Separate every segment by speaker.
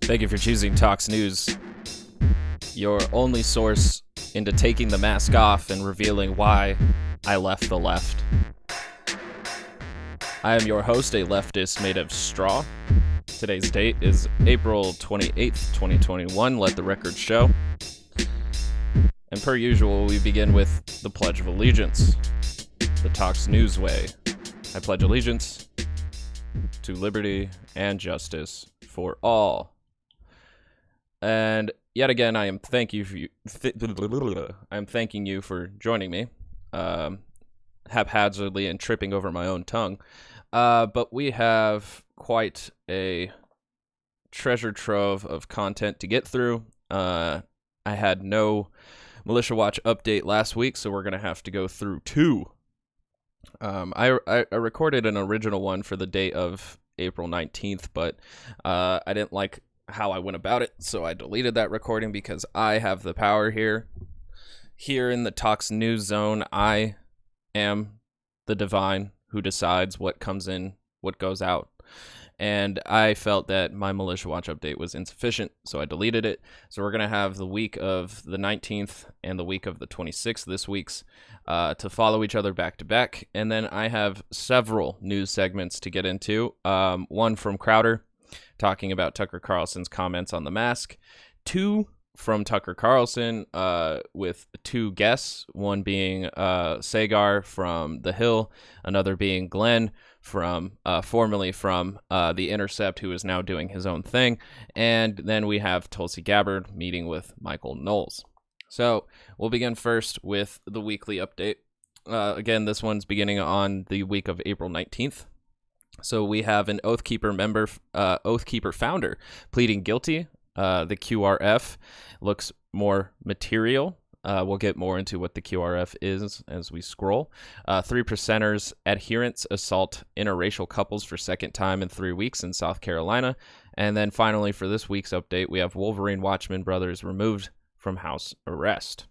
Speaker 1: Thank you for choosing Talks News, your only source into taking the mask off and revealing why I left the left. I am your host, a leftist made of straw. Today's date is April 28th, 2021. Let the record show. And per usual, we begin with the Pledge of Allegiance, the Talks News way. I pledge allegiance to liberty and justice for all. And yet again, I am thanking you for joining me, haphazardly and tripping over my own tongue. But we have quite a treasure trove of content to get through. I had no Militia Watch update last week, so we're going to have to go through two. I recorded an original one for the date of April 19th, but I didn't like how I went about it, so I deleted that recording because I have the power here. Here in the Talks News Zone, I am the divine who decides what comes in, what goes out. And I felt that my Militia Watch update was insufficient, so I deleted it. So we're going to have the week of the 19th and the week of the 26th this week's to follow each other back to back. And then I have several news segments to get into. One from Crowder, talking about Tucker Carlson's comments on the mask. Two from Tucker Carlson with two guests, one being Sagar from The Hill, another being Glenn from formerly from The Intercept, who is now doing his own thing. And then we have Tulsi Gabbard meeting with Michael Knowles. So we'll begin first with the weekly update. Again, this one's beginning on the week of April 19th. So we have an Oath Keeper member, Oath Keeper founder, pleading guilty. The QRF looks more material. We'll get more into what the QRF is as we scroll. 3%ers adherents assault interracial couples for second time in 3 weeks in South Carolina. And then finally, for this week's update, we have Wolverine Watchman brothers removed from house arrest.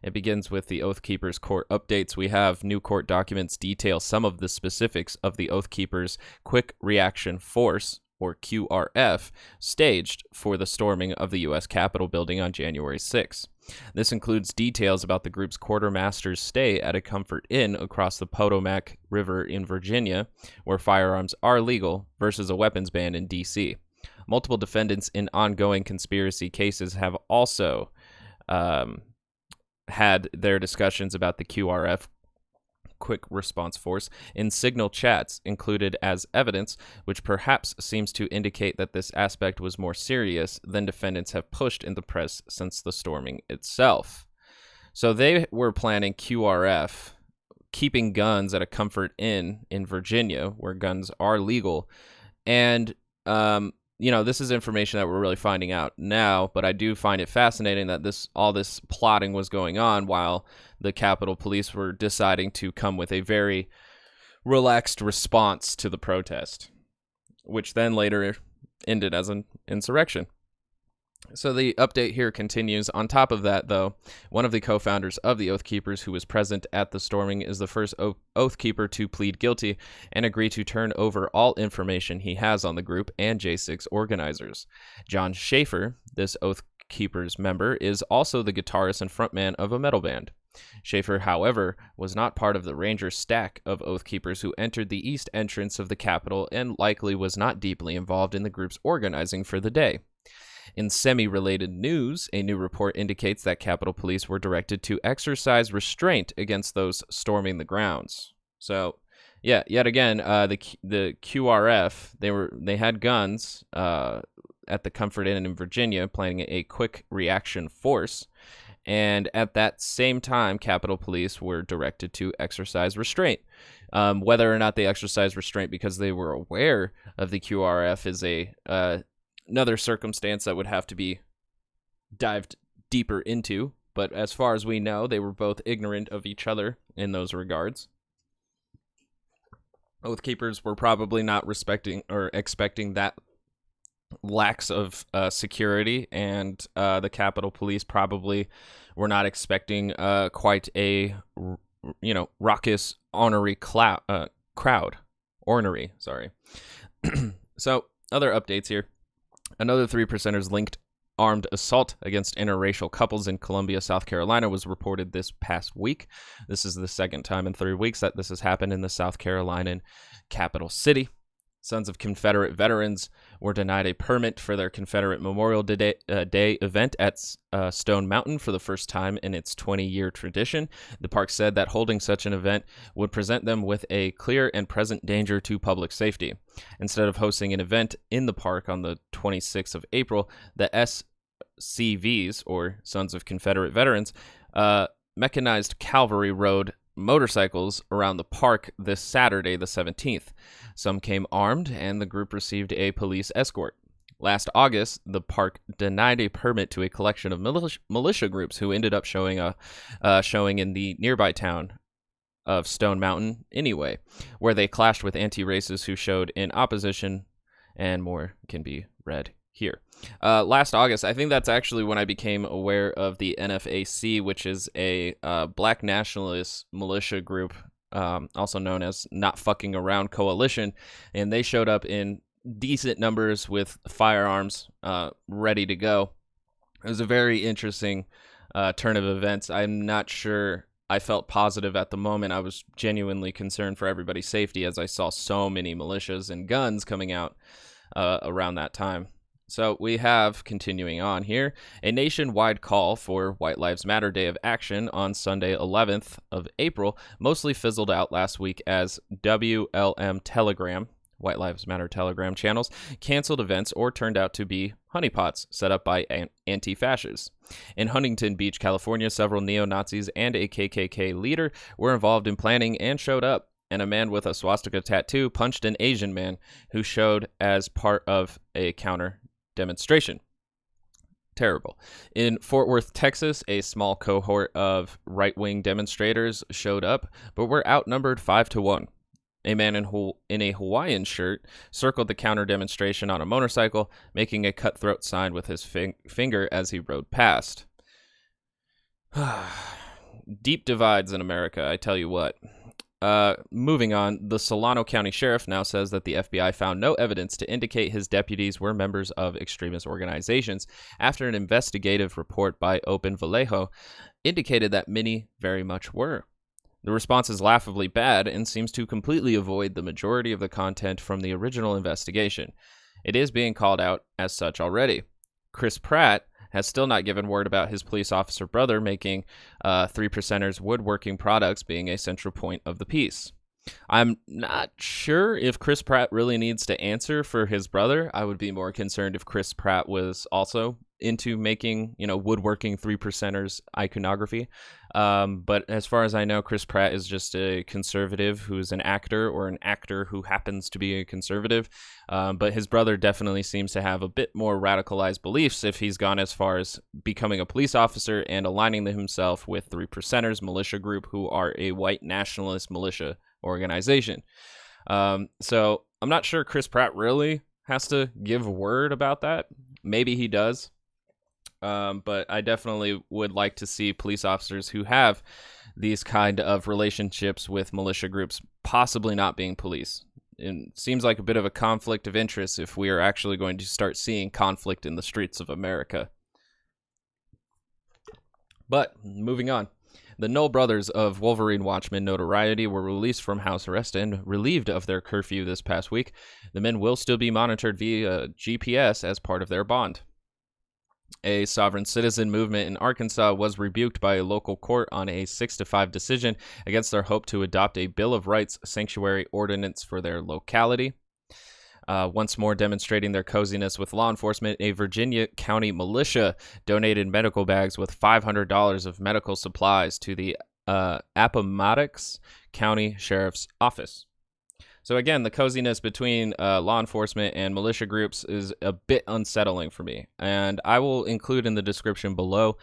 Speaker 1: It begins with the Oath Keepers court updates. We have new court documents detail some of the specifics of the Oath Keepers Quick Reaction Force, or QRF, staged for the storming of the U.S. Capitol building on January 6. This includes details about the group's quartermaster's stay at a Comfort Inn across the Potomac River in Virginia, where firearms are legal, versus a weapons ban in D.C. Multiple defendants in ongoing conspiracy cases have also had their discussions about the QRF Quick Response Force in Signal chats included as evidence, which perhaps seems to indicate that this aspect was more serious than defendants have pushed in the press since the storming itself. So they were planning QRF, keeping guns at a Comfort Inn in Virginia, where guns are legal. And this is information that we're really finding out now, but I do find it fascinating that all this plotting was going on while the Capitol Police were deciding to come with a very relaxed response to the protest, which then later ended as an insurrection. So the update here continues. On top of that, though, one of the co-founders of the Oath Keepers who was present at the storming is the first Oath Keeper to plead guilty and agree to turn over all information he has on the group and J6 organizers. John Schaefer, this Oath Keepers member, is also the guitarist and frontman of a metal band. Schaefer, however, was not part of the Ranger stack of Oath Keepers who entered the east entrance of the Capitol and likely was not deeply involved in the group's organizing for the day. In semi-related news, a new report indicates that Capitol Police were directed to exercise restraint against those storming the grounds. So, yeah, yet again, the QRF, they had guns at the Comfort Inn in Virginia, planning a quick reaction force, and at that same time, Capitol Police were directed to exercise restraint. Whether or not they exercised restraint because they were aware of the QRF is another circumstance that would have to be dived deeper into, but as far as we know, they were both ignorant of each other in those regards. Oath Keepers were probably not respecting or expecting that lacks of security, and the Capitol Police probably were not expecting quite a raucous ornery crowd. Ornery, sorry. So other updates here. Another 3%ers linked armed assault against interracial couples in Colombia, South Carolina was reported this past week. This is the second time in 3 weeks that this has happened in the South Carolinian capital city. Sons of Confederate veterans were denied a permit for their Confederate Memorial Day event at Stone Mountain for the first time in its 20-year tradition. The park said that holding such an event would present them with a clear and present danger to public safety. Instead of hosting an event in the park on the 26th of April, the SCVs, or Sons of Confederate Veterans, mechanized cavalry rode motorcycles around the park this Saturday, the 17th. Some came armed, and the group received a police escort. Last August, the park denied a permit to a collection of militia groups who ended up showing in the nearby town of Stone Mountain anyway, where they clashed with anti-racists who showed in opposition, and more can be read here. Last August, I think that's actually when I became aware of the NFAC, which is a black nationalist militia group, also known as Not Fucking Around Coalition, and they showed up in decent numbers with firearms ready to go. It was a very interesting turn of events. I'm not sure I felt positive at the moment. I was genuinely concerned for everybody's safety as I saw so many militias and guns coming out around that time. So we have, continuing on here, a nationwide call for White Lives Matter Day of Action on Sunday, 11th of April, mostly fizzled out last week as WLM Telegram, White Lives Matter Telegram channels, canceled events or turned out to be honeypots set up by anti-fascists. In Huntington Beach, California, several neo-Nazis and a KKK leader were involved in planning and showed up, and a man with a swastika tattoo punched an Asian man who showed as part of a counter demonstration. Terrible. In Fort Worth, Texas, a small cohort of right-wing demonstrators showed up, but were outnumbered 5-1. A man in a Hawaiian shirt circled the counter demonstration on a motorcycle, making a cutthroat sign with his finger as he rode past. Deep divides in America, I tell you what. Moving on, the Solano County Sheriff now says that the FBI found no evidence to indicate his deputies were members of extremist organizations after an investigative report by Open Vallejo indicated that many very much were. The response is laughably bad and seems to completely avoid the majority of the content from the original investigation. It is being called out as such already. Chris Pratt has still not given word about his police officer brother making 3%ers woodworking products being a central point of the piece. I'm not sure if Chris Pratt really needs to answer for his brother. I would be more concerned if Chris Pratt was also into making, woodworking 3%ers iconography. But as far as I know, Chris Pratt is just a conservative who's an actor, or an actor who happens to be a conservative. But his brother definitely seems to have a bit more radicalized beliefs if he's gone as far as becoming a police officer and aligning himself with 3%ers militia group, who are a white nationalist militia organization. So I'm not sure Chris Pratt really has to give word about that. Maybe he does. But I definitely would like to see police officers who have these kind of relationships with militia groups possibly not being police. It seems like a bit of a conflict of interest if we are actually going to start seeing conflict in the streets of America. But moving on. The Knoll brothers of Wolverine Watchmen notoriety were released from house arrest and relieved of their curfew this past week. The men will still be monitored via GPS as part of their bond. A sovereign citizen movement in Arkansas was rebuked by a local court on a 6-5 decision against their hope to adopt a Bill of Rights sanctuary ordinance for their locality. Once more demonstrating their coziness with law enforcement, a Virginia county militia donated medical bags with $500 of medical supplies to the Appomattox County Sheriff's Office. So again, the coziness between law enforcement and militia groups is a bit unsettling for me. And I will include in the description below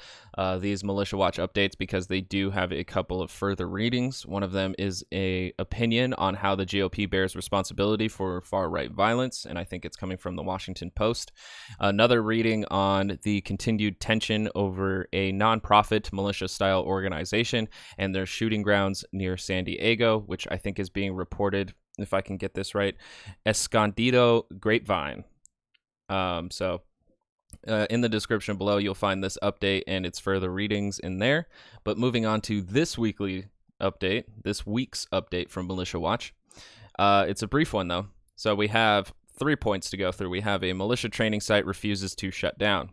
Speaker 1: these Militia Watch updates because they do have a couple of further readings. One of them is a opinion on how the GOP bears responsibility for far-right violence, and I think it's coming from the Washington Post. Another reading on the continued tension over a nonprofit militia-style organization and their shooting grounds near San Diego, which I think is being reported, if I can get this right, Escondido Grapevine. So In the description below, you'll find this update and its further readings in there. But moving on to this week's update from Militia Watch. It's a brief one, though. So we have 3 points to go through. We have a militia training site refuses to shut down.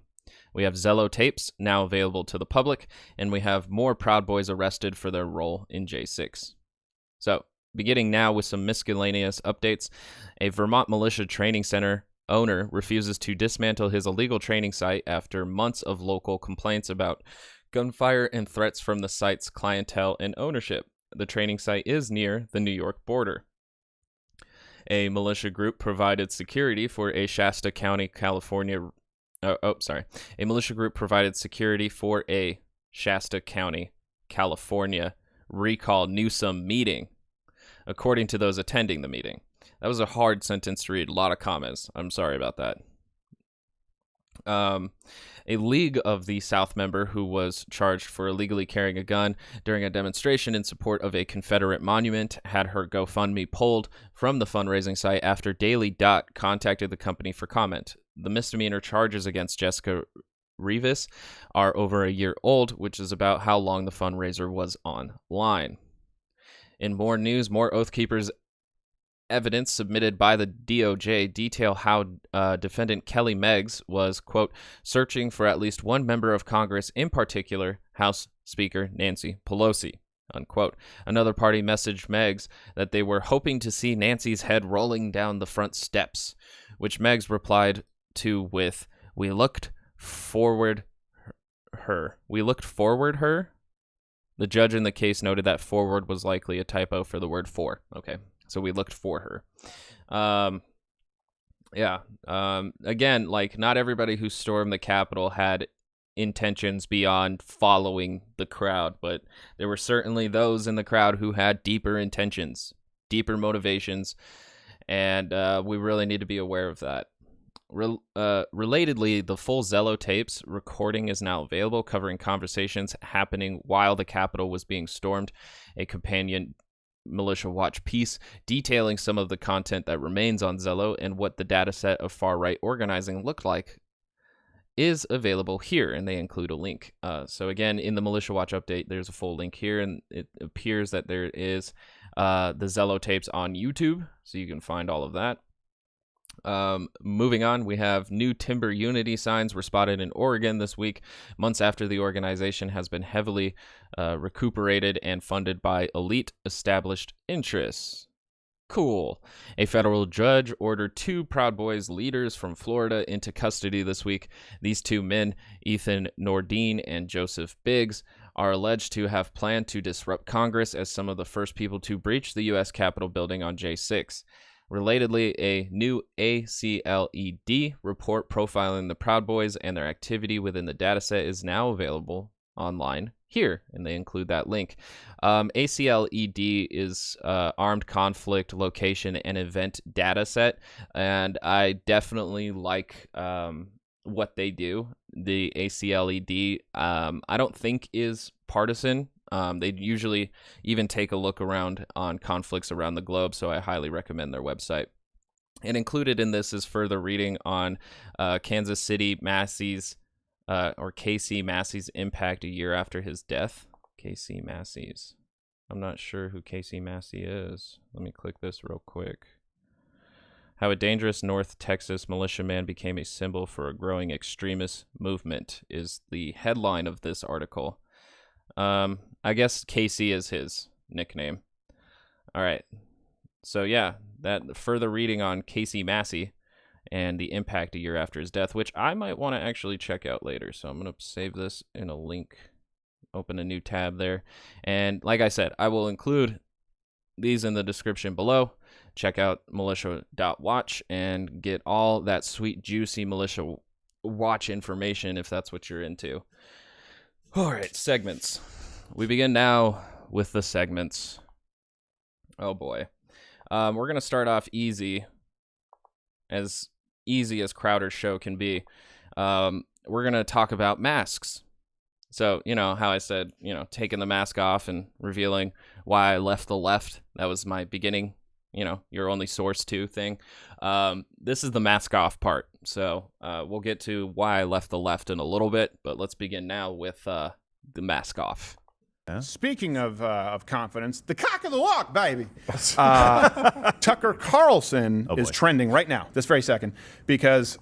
Speaker 1: We have Zello tapes now available to the public, and we have more Proud Boys arrested for their role in J6. So, beginning now with some miscellaneous updates, a Vermont militia training center owner refuses to dismantle his illegal training site after months of local complaints about gunfire and threats from the site's clientele and ownership. The training site is near the New York border. A militia group provided security for a Shasta County, California. A militia group provided security for a Shasta County, California recall Newsom meeting, according to those attending the meeting. That was a hard sentence to read. A lot of commas. I'm sorry about that. A League of the South member who was charged for illegally carrying a gun during a demonstration in support of a Confederate monument had her GoFundMe pulled from the fundraising site after Daily Dot contacted the company for comment. The misdemeanor charges against Jessica Rivas are over a year old, which is about how long the fundraiser was online. In more news, more Oath Keepers evidence submitted by the DOJ detail how defendant Kelly Meggs was, quote, searching for at least one member of Congress, in particular, House Speaker Nancy Pelosi, unquote. Another party messaged Meggs that they were hoping to see Nancy's head rolling down the front steps, which Meggs replied to with, we looked forward her. We looked forward her? The judge in the case noted that forward was likely a typo for the word for. Okay. So we looked for her. Again, like, not everybody who stormed the Capitol had intentions beyond following the crowd, but there were certainly those in the crowd who had deeper intentions, deeper motivations, and we really need to be aware of that. Relatedly, the full Zello tapes recording is now available, covering conversations happening while the Capitol was being stormed. A companion Militia Watch piece detailing some of the content that remains on Zello and what the dataset of far-right organizing looked like is available here, and they include a link. So again, in the Militia Watch update, there's a full link here, and it appears that there is the Zello tapes on YouTube, so you can find all of that. Moving on, we have new timber unity signs were spotted in Oregon this week, months after the organization has been heavily recuperated and funded by elite established interests. Cool. A federal judge ordered 2 Proud Boys leaders from Florida into custody this week. These 2 men, Ethan Nordine and Joseph Biggs, are alleged to have planned to disrupt Congress as some of the first people to breach the U.S. Capitol building on J6. Relatedly, a new ACLED report profiling the Proud Boys and their activity within the dataset is now available online here, and they include that link. ACLED is Armed Conflict Location and Event Dataset, and I definitely like what they do. The ACLED, I don't think is partisan. They usually even take a look around on conflicts around the globe, so I highly recommend their website. And included in this is further reading on Kansas City Massey's, or Casey Massey's impact a year after his death. Casey Massey's. I'm not sure who Casey Massey is. Let me click this real quick. How a dangerous North Texas militiaman became a symbol for a growing extremist movement is the headline of this article. I guess Casey is his nickname. All right. So yeah, that further reading on Casey Massey and the impact a year after his death, which I might want to actually check out later. So I'm going to save this in a link, open a new tab there. And like I said, I will include these in the description below. Check out militia.watch and get all that sweet, juicy Militia Watch information if that's what you're into. All right, segments. We begin now with the segments. Oh boy. We're going to start off easy as Crowder's show can be. We're going to talk about masks. So, you know, how I said, you know, taking the mask off and revealing why I left the left. That was my beginning, you know, your only source to thing. This is the mask off part. So we'll get to why I left the left in a little bit, but let's begin now with the mask off.
Speaker 2: Yeah. Speaking of confidence, the cock of the walk, baby. Tucker Carlson is trending right now, this very second, because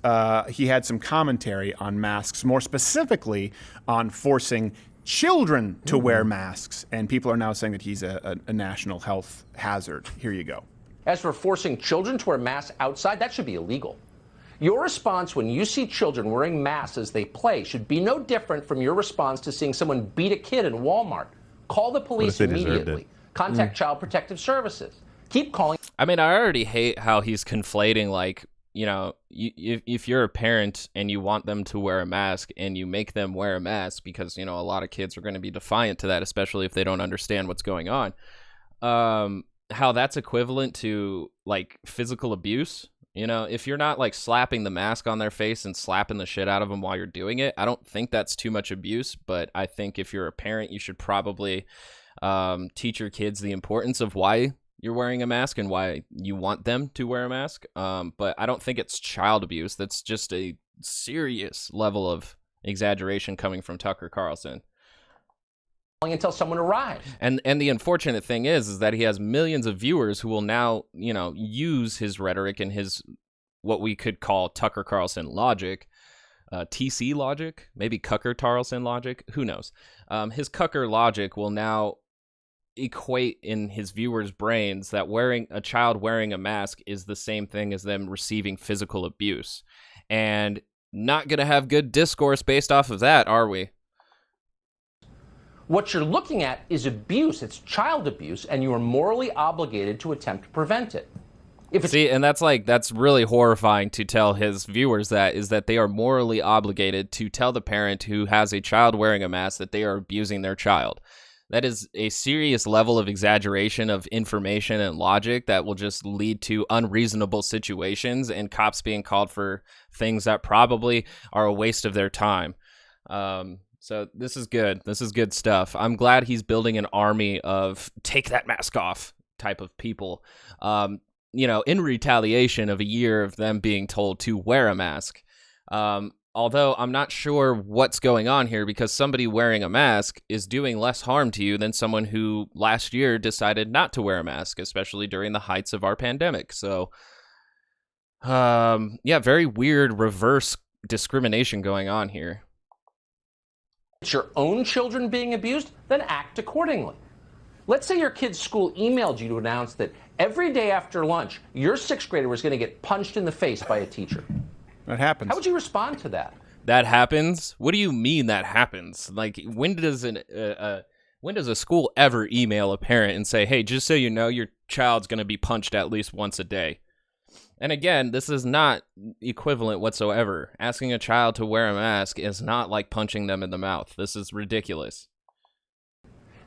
Speaker 2: he had some commentary on masks, more specifically on forcing children to wear masks, and people are now saying that he's a national health hazard. Here you go.
Speaker 3: As for forcing children to wear masks outside, that should be illegal. Your response when you see children wearing masks as they play should be no different from your response to seeing someone beat a kid in Walmart. Call the police immediately. Contact Child Protective Services. Keep calling.
Speaker 1: I mean, I already hate how he's conflating, like, you know, if you're a parent and you want them to wear a mask and you make them wear a mask because, you know, a lot of kids are going to be defiant to that, especially if they don't understand what's going on, how that's equivalent to, like, physical abuse. You know, if you're not like slapping the mask on their face and slapping the shit out of them while you're doing it, I don't think that's too much abuse. But I think if you're a parent, you should probably teach your kids the importance of why you're wearing a mask and why you want them to wear a mask. But I don't think it's child abuse. That's just a serious level of exaggeration coming from Tucker Carlson.
Speaker 3: Until someone arrives.
Speaker 1: And the unfortunate thing is that he has millions of viewers who will now, you know, use his rhetoric and his, what we could call Tucker Carlson logic, TC logic, maybe Cucker Carlson logic, who knows. His Cucker logic will now equate in his viewers' brains that a child wearing a mask is the same thing as them receiving physical abuse. And not going to have good discourse based off of that, are we?
Speaker 3: What you're looking at is abuse. It's child abuse, and you are morally obligated to attempt to prevent it.
Speaker 1: See, and that's really horrifying to tell his viewers that they are morally obligated to tell the parent who has a child wearing a mask that they are abusing their child. That is a serious level of exaggeration of information and logic that will just lead to unreasonable situations and cops being called for things that probably are a waste of their time. So this is good. This is good stuff. I'm glad he's building an army of take that mask off type of people, you know, in retaliation of a year of them being told to wear a mask. Although I'm not sure what's going on here because somebody wearing a mask is doing less harm to you than someone who last year decided not to wear a mask, especially during the heights of our pandemic. So, yeah, very weird reverse discrimination going on here.
Speaker 3: It's your own children being abused, then act accordingly. Let's say your kid's school emailed you to announce that every day after lunch, your sixth grader was going to get punched in the face by a teacher.
Speaker 2: That happens.
Speaker 3: How would you respond to that?
Speaker 1: That happens? What do you mean that happens? Like, when does a school ever email a parent and say, hey, just so you know, your child's going to be punched at least once a day? And again, this is not equivalent whatsoever. Asking a child to wear a mask is not like punching them in the mouth. This is ridiculous.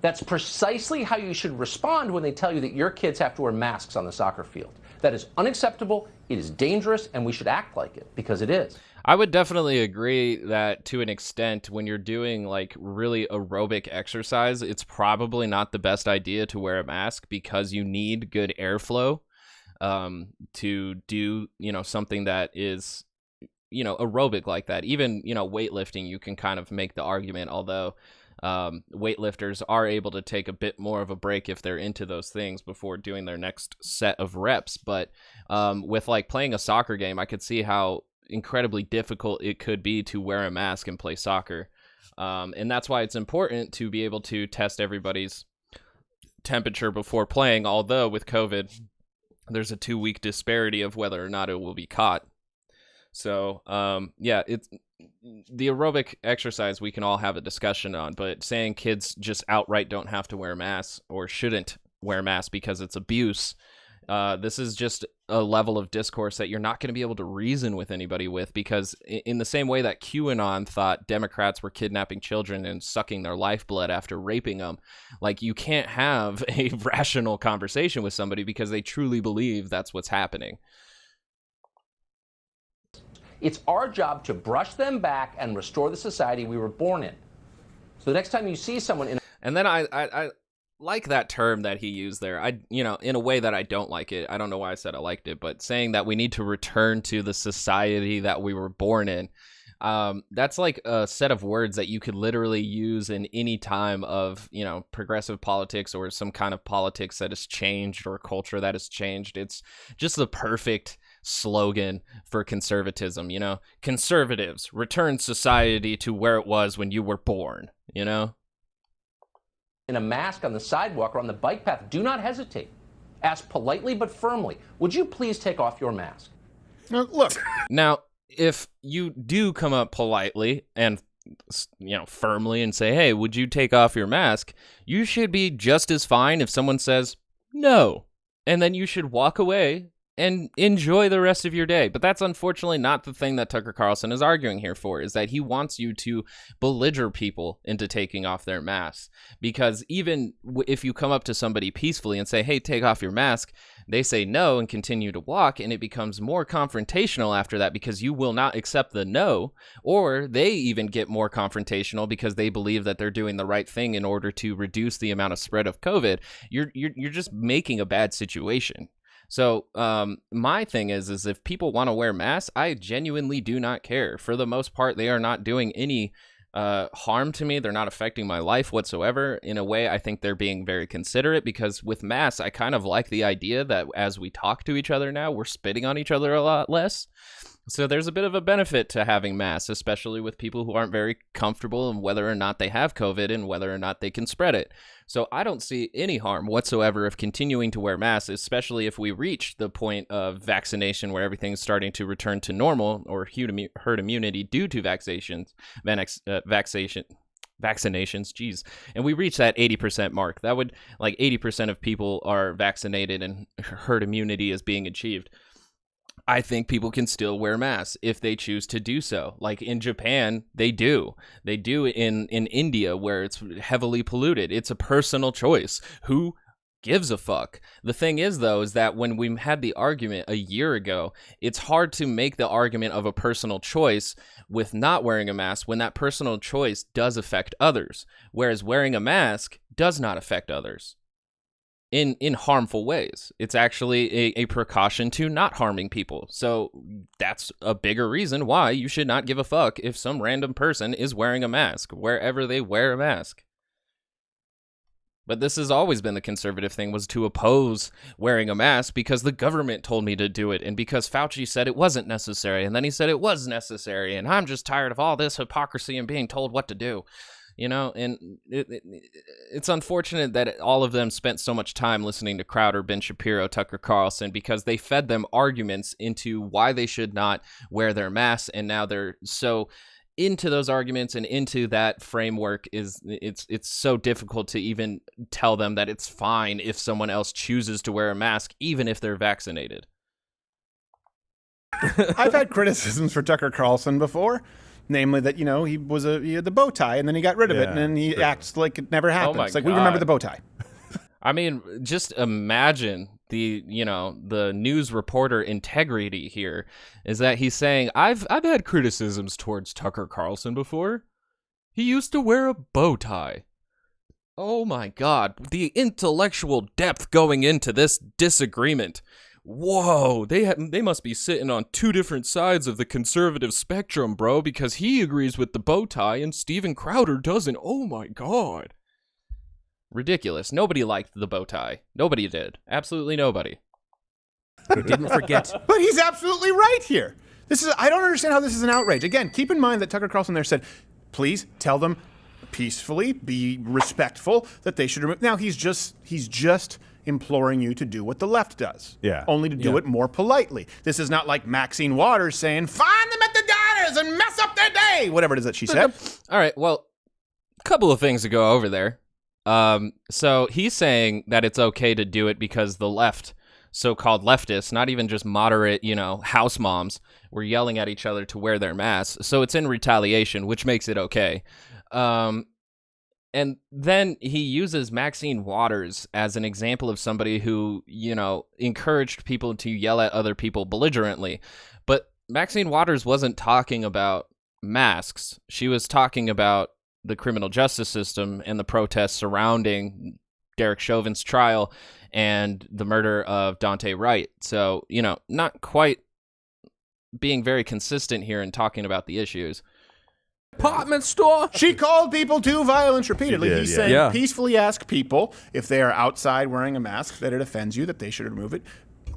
Speaker 3: That's precisely how you should respond when they tell you that your kids have to wear masks on the soccer field. That is unacceptable, it is dangerous, and we should act like it, because it is.
Speaker 1: I would definitely agree that to an extent, when you're doing like really aerobic exercise, it's probably not the best idea to wear a mask because you need good airflow. To do, you know, something that is, you know, aerobic like that. Even, you know, weightlifting, you can kind of make the argument, although weightlifters are able to take a bit more of a break if they're into those things before doing their next set of reps. But with like playing a soccer game, I could see how incredibly difficult it could be to wear a mask and play soccer. And that's why it's important to be able to test everybody's temperature before playing, although with COVID, there's a 2-week disparity of whether or not it will be caught. So, yeah, it's the aerobic exercise we can all have a discussion on, but saying kids just outright don't have to wear masks or shouldn't wear masks because it's abuse, this is just a level of discourse that you're not going to be able to reason with anybody with, because in the same way that QAnon thought Democrats were kidnapping children and sucking their lifeblood after raping them, like, you can't have a rational conversation with somebody because they truly believe that's what's happening.
Speaker 3: It's our job to brush them back and restore the society we were born in. So the next time you see someone in...
Speaker 1: And then I like that term that he used there. In a way that I don't like it. I don't know why I said I liked it, but saying that we need to return to the society that we were born in. That's like a set of words that you could literally use in any time of, progressive politics or some kind of politics that has changed or culture that has changed. It's just the perfect slogan for conservatism, conservatives return society to where it was when you were born, In
Speaker 3: a mask on the sidewalk or on the bike path, do not hesitate. Ask politely but firmly, would you please take off your mask?
Speaker 2: Look.
Speaker 1: Now, if you do come up politely and firmly and say, hey, would you take off your mask? You should be just as fine if someone says no. And then you should walk away and enjoy the rest of your day. But that's unfortunately not the thing that Tucker Carlson is arguing here for, is that he wants you to belliger people into taking off their masks. Because even if you come up to somebody peacefully and say, hey, take off your mask, they say no and continue to walk, and it becomes more confrontational after that because you will not accept the no, or they even get more confrontational because they believe that they're doing the right thing in order to reduce the amount of spread of COVID. You're just making a bad situation. So my thing is if people want to wear masks, I genuinely do not care. For the most part, they are not doing any harm to me. They're not affecting my life whatsoever. In a way, I think they're being very considerate, because with masks, I kind of like the idea that as we talk to each other now, we're spitting on each other a lot less. So there's a bit of a benefit to having masks, especially with people who aren't very comfortable in whether or not they have COVID and whether or not they can spread it. So I don't see any harm whatsoever of continuing to wear masks, especially if we reach the point of vaccination where everything's starting to return to normal, or herd immunity due to vaccinations, geez. And we reach that 80% mark. That would, 80% of people are vaccinated and herd immunity is being achieved. I think people can still wear masks if they choose to do so. Like in Japan, they do. They do in India, where it's heavily polluted. It's a personal choice. Who gives a fuck? The thing is, though, is that when we had the argument a year ago, it's hard to make the argument of a personal choice with not wearing a mask when that personal choice does affect others, whereas wearing a mask does not affect others in harmful ways. It's actually a precaution to not harming people. So that's a bigger reason why you should not give a fuck if some random person is wearing a mask, wherever they wear a mask. But this has always been the conservative thing, was to oppose wearing a mask because the government told me to do it, and because Fauci said it wasn't necessary, and then he said it was necessary, and I'm just tired of all this hypocrisy and being told what to do. And it's unfortunate that all of them spent so much time listening to Crowder, Ben Shapiro, Tucker Carlson, because they fed them arguments into why they should not wear their masks, and now they're so into those arguments and into that framework. It's so difficult to even tell them that it's fine if someone else chooses to wear a mask, even if they're vaccinated.
Speaker 2: I've had criticisms for Tucker Carlson before. Namely that, he had the bow tie and then he got rid of it, and then he acts like it never happened. It's like, we remember the bow tie.
Speaker 1: I mean, just imagine the news reporter integrity here is that he's saying, I've had criticisms towards Tucker Carlson before. He used to wear a bow tie. Oh my God, the intellectual depth going into this disagreement. Whoa, they must be sitting on two different sides of the conservative spectrum, bro, because he agrees with the bow tie and Steven Crowder doesn't. Oh my God. Ridiculous. Nobody liked the bow tie. Nobody did. Absolutely nobody.
Speaker 4: We didn't forget.
Speaker 2: But he's absolutely right here. I don't understand how this is an outrage. Again, keep in mind that Tucker Carlson there said, please tell them peacefully, be respectful, that they should remove. Now he's just imploring you to do what the left does.
Speaker 4: Yeah.
Speaker 2: Only to do it more politely. This is not like Maxine Waters saying, find them at the diners and mess up their day. Whatever it is that she said.
Speaker 1: All right. Well, a couple of things to go over there. So he's saying that it's okay to do it because the left, so-called leftists, not even just moderate, house moms, were yelling at each other to wear their masks. So it's in retaliation, which makes it okay. And then he uses Maxine Waters as an example of somebody who, encouraged people to yell at other people belligerently. But Maxine Waters wasn't talking about masks. She was talking about the criminal justice system and the protests surrounding Derek Chauvin's trial and the murder of Daunte Wright. So, not quite being very consistent here in talking about the issues.
Speaker 4: Department store.
Speaker 2: She called people to violence repeatedly. He's saying peacefully ask people if they are outside wearing a mask that it offends you, that they should remove it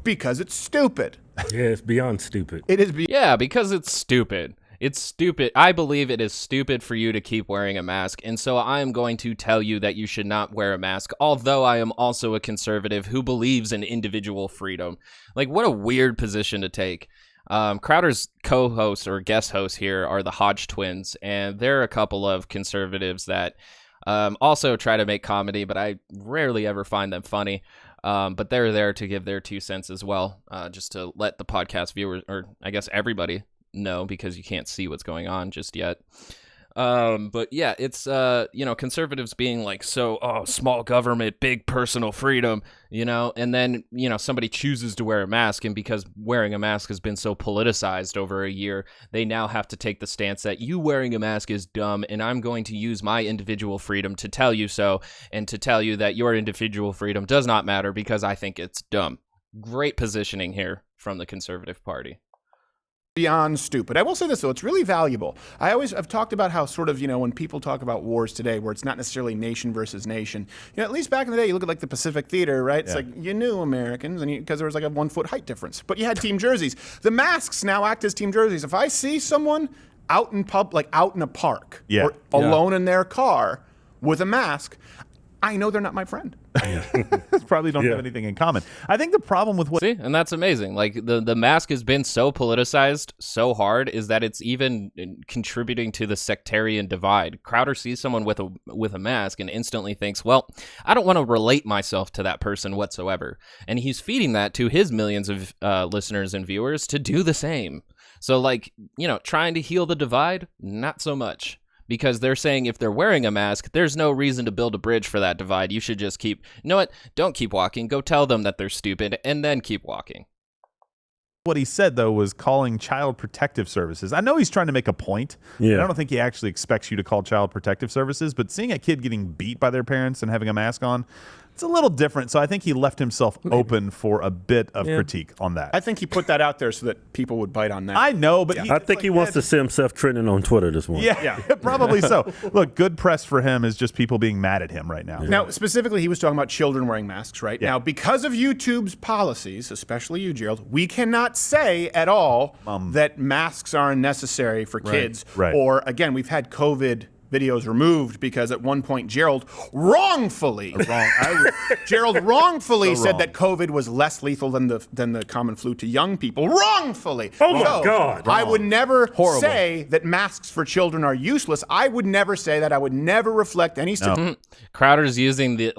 Speaker 2: because it's stupid.
Speaker 5: Yeah, it's beyond stupid.
Speaker 2: It is
Speaker 1: because it's stupid. It's stupid. I believe it is stupid for you to keep wearing a mask, and so I am going to tell you that you should not wear a mask, although I am also a conservative who believes in individual freedom. Like, what a weird position to take. Crowder's co-hosts or guest hosts here are the Hodge twins, and they're a couple of conservatives that also try to make comedy, but I rarely ever find them funny. But they're there to give their 2 cents as well, just to let the podcast viewers, or I guess everybody, know, because you can't see what's going on just yet. But yeah, it's, conservatives being like, small government, big personal freedom, and then, somebody chooses to wear a mask, and because wearing a mask has been so politicized over a year, they now have to take the stance that you wearing a mask is dumb, and I'm going to use my individual freedom to tell you so, and to tell you that your individual freedom does not matter because I think it's dumb. Great positioning here from the Conservative Party.
Speaker 2: Beyond stupid. I will say this, though. It's really valuable. I've talked about how sort of, when people talk about wars today, where it's not necessarily nation versus nation, at least back in the day, you look at like the Pacific Theater, right? It's like you knew Americans and because there was like a 1 foot height difference, but you had team jerseys. The masks now act as team jerseys. If I see someone out in out in a park or alone in their car with a mask, I know they're not my friend.
Speaker 6: Probably don't have anything in common. I think the problem with what...
Speaker 1: See, and that's amazing. Like, the mask has been so politicized so hard is that it's even contributing to the sectarian divide. Crowder sees someone with a mask and instantly thinks, well, I don't want to relate myself to that person whatsoever. And he's feeding that to his millions of listeners and viewers to do the same. So, like, trying to heal the divide, not so much. Because they're saying if they're wearing a mask, there's no reason to build a bridge for that divide. You should just don't keep walking. Go tell them that they're stupid and then keep walking.
Speaker 6: What he said, though, was calling Child Protective Services. I know he's trying to make a point. Yeah. I don't think he actually expects you to call Child Protective Services, but seeing a kid getting beat by their parents and having a mask on, it's a little different. So I think he left himself open for a bit of critique on that.
Speaker 2: I think he put that out there so that people would bite on that.
Speaker 6: I know, but
Speaker 5: I think he wants to see himself trending on Twitter this morning.
Speaker 6: Yeah, probably so. Look, good press for him is just people being mad at him right now.
Speaker 2: Yeah. Now, specifically, he was talking about children wearing masks, right? Yeah. Now, because of YouTube's policies, especially you, Gerald, we cannot say at all that masks are unnecessary for kids.
Speaker 6: Right.
Speaker 2: Or, again, we've had COVID videos removed because at one point Gerald wrongfully said that COVID was less lethal than the common flu to young people. Wrongfully.
Speaker 5: Oh my God.
Speaker 2: I would never say that masks for children are useless. I would never say that. I would never reflect any
Speaker 1: Crowder's using the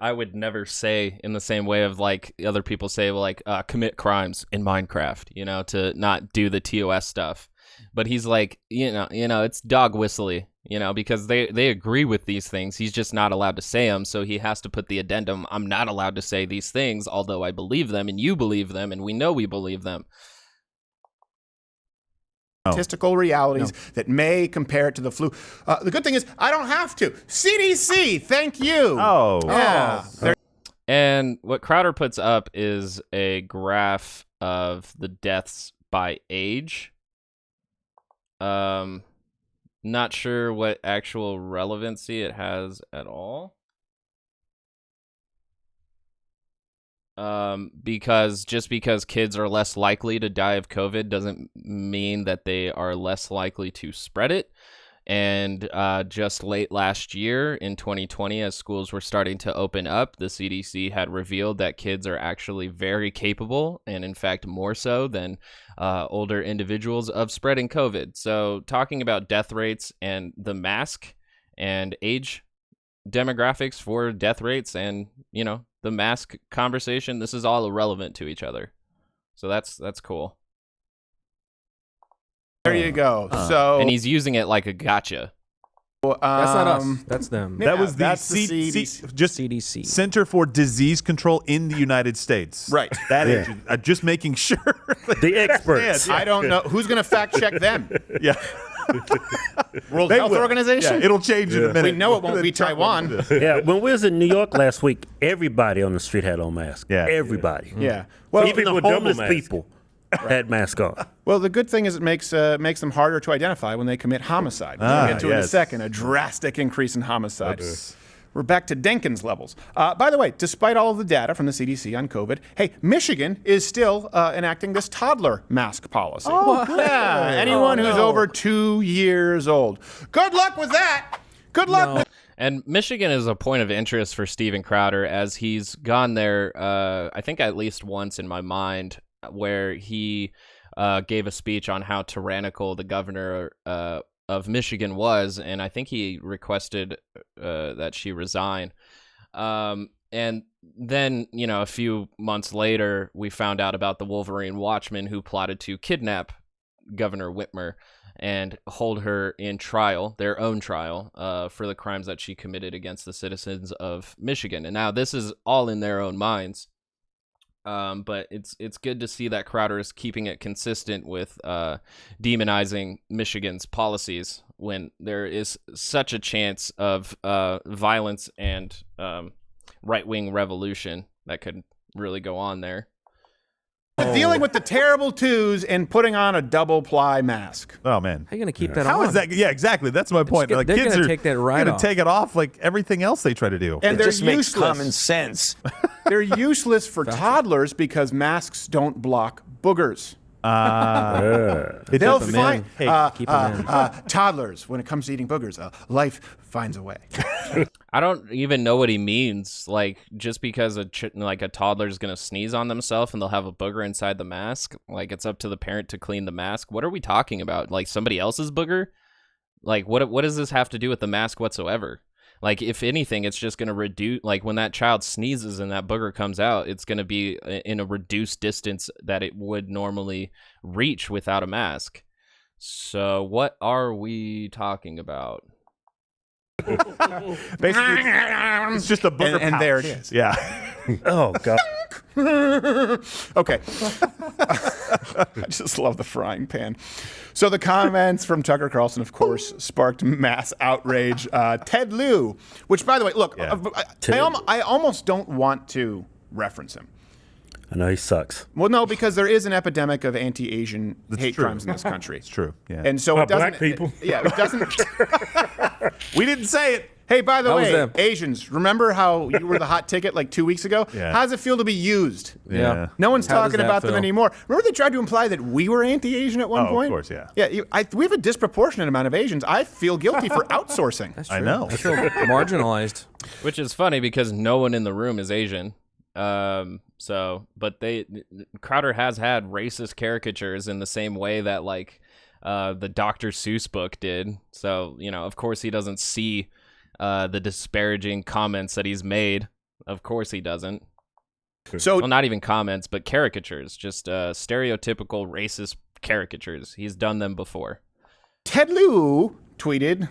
Speaker 1: I would never say in the same way of like other people say, commit crimes in Minecraft, to not do the TOS stuff. But he's like, it's dog whistly. Because they agree with these things. He's just not allowed to say them, so he has to put the addendum, I'm not allowed to say these things, although I believe them, and you believe them, and we know we believe them.
Speaker 2: Statistical realities that may compare it to the flu. The good thing is, I don't have to. CDC, thank you.
Speaker 1: And what Crowder puts up is a graph of the deaths by age. Not sure what actual relevancy it has at all. Because kids are less likely to die of COVID doesn't mean that they are less likely to spread it. And just late last year in 2020, as schools were starting to open up, the CDC had revealed that kids are actually very capable, and in fact more so than older individuals, of spreading COVID. So talking about death rates and the mask and age demographics for death rates and, the mask conversation, this is all irrelevant to each other. So that's cool.
Speaker 2: There you go.
Speaker 1: And he's using it like a gotcha.
Speaker 4: That's not us. That's them.
Speaker 6: That was the
Speaker 4: CDC.
Speaker 6: Center for Disease Control in the United States.
Speaker 2: Right.
Speaker 6: That is just making sure.
Speaker 5: The experts.
Speaker 2: I don't know. Who's going to fact check them?
Speaker 6: Yeah.
Speaker 2: World
Speaker 6: They
Speaker 2: Health
Speaker 6: will.
Speaker 2: Organization?
Speaker 6: Yeah, it'll change in a minute.
Speaker 2: We know it won't be Taiwan.
Speaker 5: Yeah, when we was in New York last week, everybody on the street had on masks.
Speaker 6: Yeah.
Speaker 5: Everybody.
Speaker 2: Yeah. Well,
Speaker 5: Even the
Speaker 6: people with double
Speaker 5: homeless
Speaker 6: masks.
Speaker 5: people had masks on.
Speaker 2: Well, the good thing is it makes them harder to identify when they commit homicide. We'll get to it in a
Speaker 6: yes.
Speaker 2: second. A drastic increase in homicide. We're back to Denkins levels. By the way, despite all of the data from the CDC on COVID, hey, Michigan is still enacting this toddler mask policy.
Speaker 6: Oh, good.
Speaker 2: Yeah, anyone who's over 2 years old. Good luck with that. Good luck with
Speaker 1: And Michigan is a point of interest for Steven Crowder, as he's gone there, I think at least once in my mind, where he gave a speech on how tyrannical the governor of Michigan was, and I think he requested that she resign. And then, a few months later, we found out about the Wolverine Watchmen who plotted to kidnap Governor Whitmer and hold her in trial, their own trial, for the crimes that she committed against the citizens of Michigan. And now this is all in their own minds. But it's good to see that Crowder is keeping it consistent with demonizing Michigan's policies when there is such a chance of violence and right-wing revolution that could really go on there.
Speaker 2: dealing with the terrible twos and putting on a double ply mask.
Speaker 6: Oh man,
Speaker 4: How are you going to keep that
Speaker 6: how
Speaker 4: on?
Speaker 6: is that? Yeah, exactly. That's my point.
Speaker 4: They're
Speaker 6: Like
Speaker 4: gonna
Speaker 6: kids are
Speaker 4: take that right
Speaker 6: gonna
Speaker 4: off.
Speaker 6: take it off like everything else they try to do.
Speaker 2: And
Speaker 7: It
Speaker 2: they're
Speaker 7: just makes
Speaker 2: useless.
Speaker 7: common sense.
Speaker 2: They're useless for toddlers because masks don't block boogers. They'll
Speaker 4: them
Speaker 2: find
Speaker 4: in. Hey, keep them in.
Speaker 2: toddlers when it comes to eating boogers. Life finds a way.
Speaker 1: I don't even know what he means. Like, just because a toddler is gonna sneeze on themselves and they'll have a booger inside the mask, like it's up to the parent to clean the mask. What are we talking about? Like somebody else's booger? Like what does this have to do with the mask whatsoever? Like, if anything, it's just gonna reduce. Like when that child sneezes and that booger comes out, it's gonna be in a reduced distance that it would normally reach without a mask. So what are we talking about?
Speaker 6: Basically, it's just a booger
Speaker 2: And
Speaker 6: pouch.
Speaker 2: there it is.
Speaker 6: Yeah.
Speaker 5: Oh God.
Speaker 2: Okay. I just love the frying pan. So the comments from Tucker Carlson, of course, sparked mass outrage. Ted Lieu, which, by the way, look,
Speaker 6: Yeah.
Speaker 2: I almost don't want to reference him.
Speaker 5: I know he sucks.
Speaker 2: Well, no, because there is an epidemic of anti-Asian hate
Speaker 6: true.
Speaker 2: crimes in this country.
Speaker 6: It's true. Yeah.
Speaker 2: And so
Speaker 5: By
Speaker 2: it doesn't.
Speaker 5: black people?
Speaker 2: It doesn't.
Speaker 6: we didn't say it.
Speaker 2: Hey, by the
Speaker 4: That was
Speaker 2: way,
Speaker 4: them.
Speaker 2: Asians, remember how you were the hot ticket like 2 weeks ago?
Speaker 6: Yeah.
Speaker 2: How does it feel to be used?
Speaker 6: Yeah.
Speaker 2: No one's
Speaker 4: How does
Speaker 2: talking
Speaker 4: that
Speaker 2: about them
Speaker 4: feel?
Speaker 2: anymore. Remember they tried to imply that we were anti-Asian at one
Speaker 6: Oh, of
Speaker 2: point?
Speaker 6: course, yeah.
Speaker 2: Yeah, we have a disproportionate amount of Asians. I feel guilty for outsourcing.
Speaker 4: That's
Speaker 6: I
Speaker 4: true.
Speaker 6: know.
Speaker 4: I feel marginalized.
Speaker 1: Which is funny because no one in the room is Asian. But Crowder has had racist caricatures in the same way that the Dr. Seuss book did. So, of course he doesn't see the disparaging comments that he's made. Of course he doesn't.
Speaker 2: So
Speaker 1: Well, not even comments, but caricatures, just stereotypical racist caricatures. He's done them before.
Speaker 2: Ted Lieu tweeted,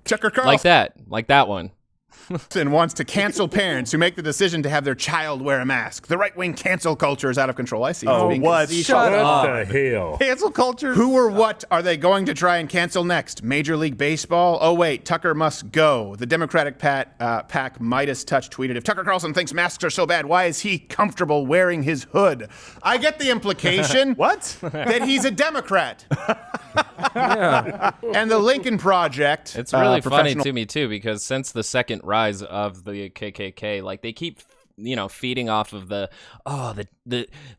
Speaker 2: Tucker Carlson
Speaker 1: Like that one.
Speaker 2: wants to cancel parents who make the decision to have their child wear a mask. The right-wing cancel culture is out of control. I see.
Speaker 6: Oh,
Speaker 2: It's being
Speaker 6: what?
Speaker 2: facetious.
Speaker 6: Shut
Speaker 5: What the hell?
Speaker 6: Cancel culture.
Speaker 2: Who or what are they going to try and cancel next? Major League Baseball? Oh, wait, Tucker must go. The Democratic PAC Midas Touch tweeted, if Tucker Carlson thinks masks are so bad, why is he comfortable wearing his hood? I get the implication
Speaker 6: What?
Speaker 2: that he's a Democrat.
Speaker 4: Yeah.
Speaker 2: And the Lincoln Project.
Speaker 1: It's really funny
Speaker 2: professional-
Speaker 1: to me too, because since the second rise of the KKK, they keep feeding off of the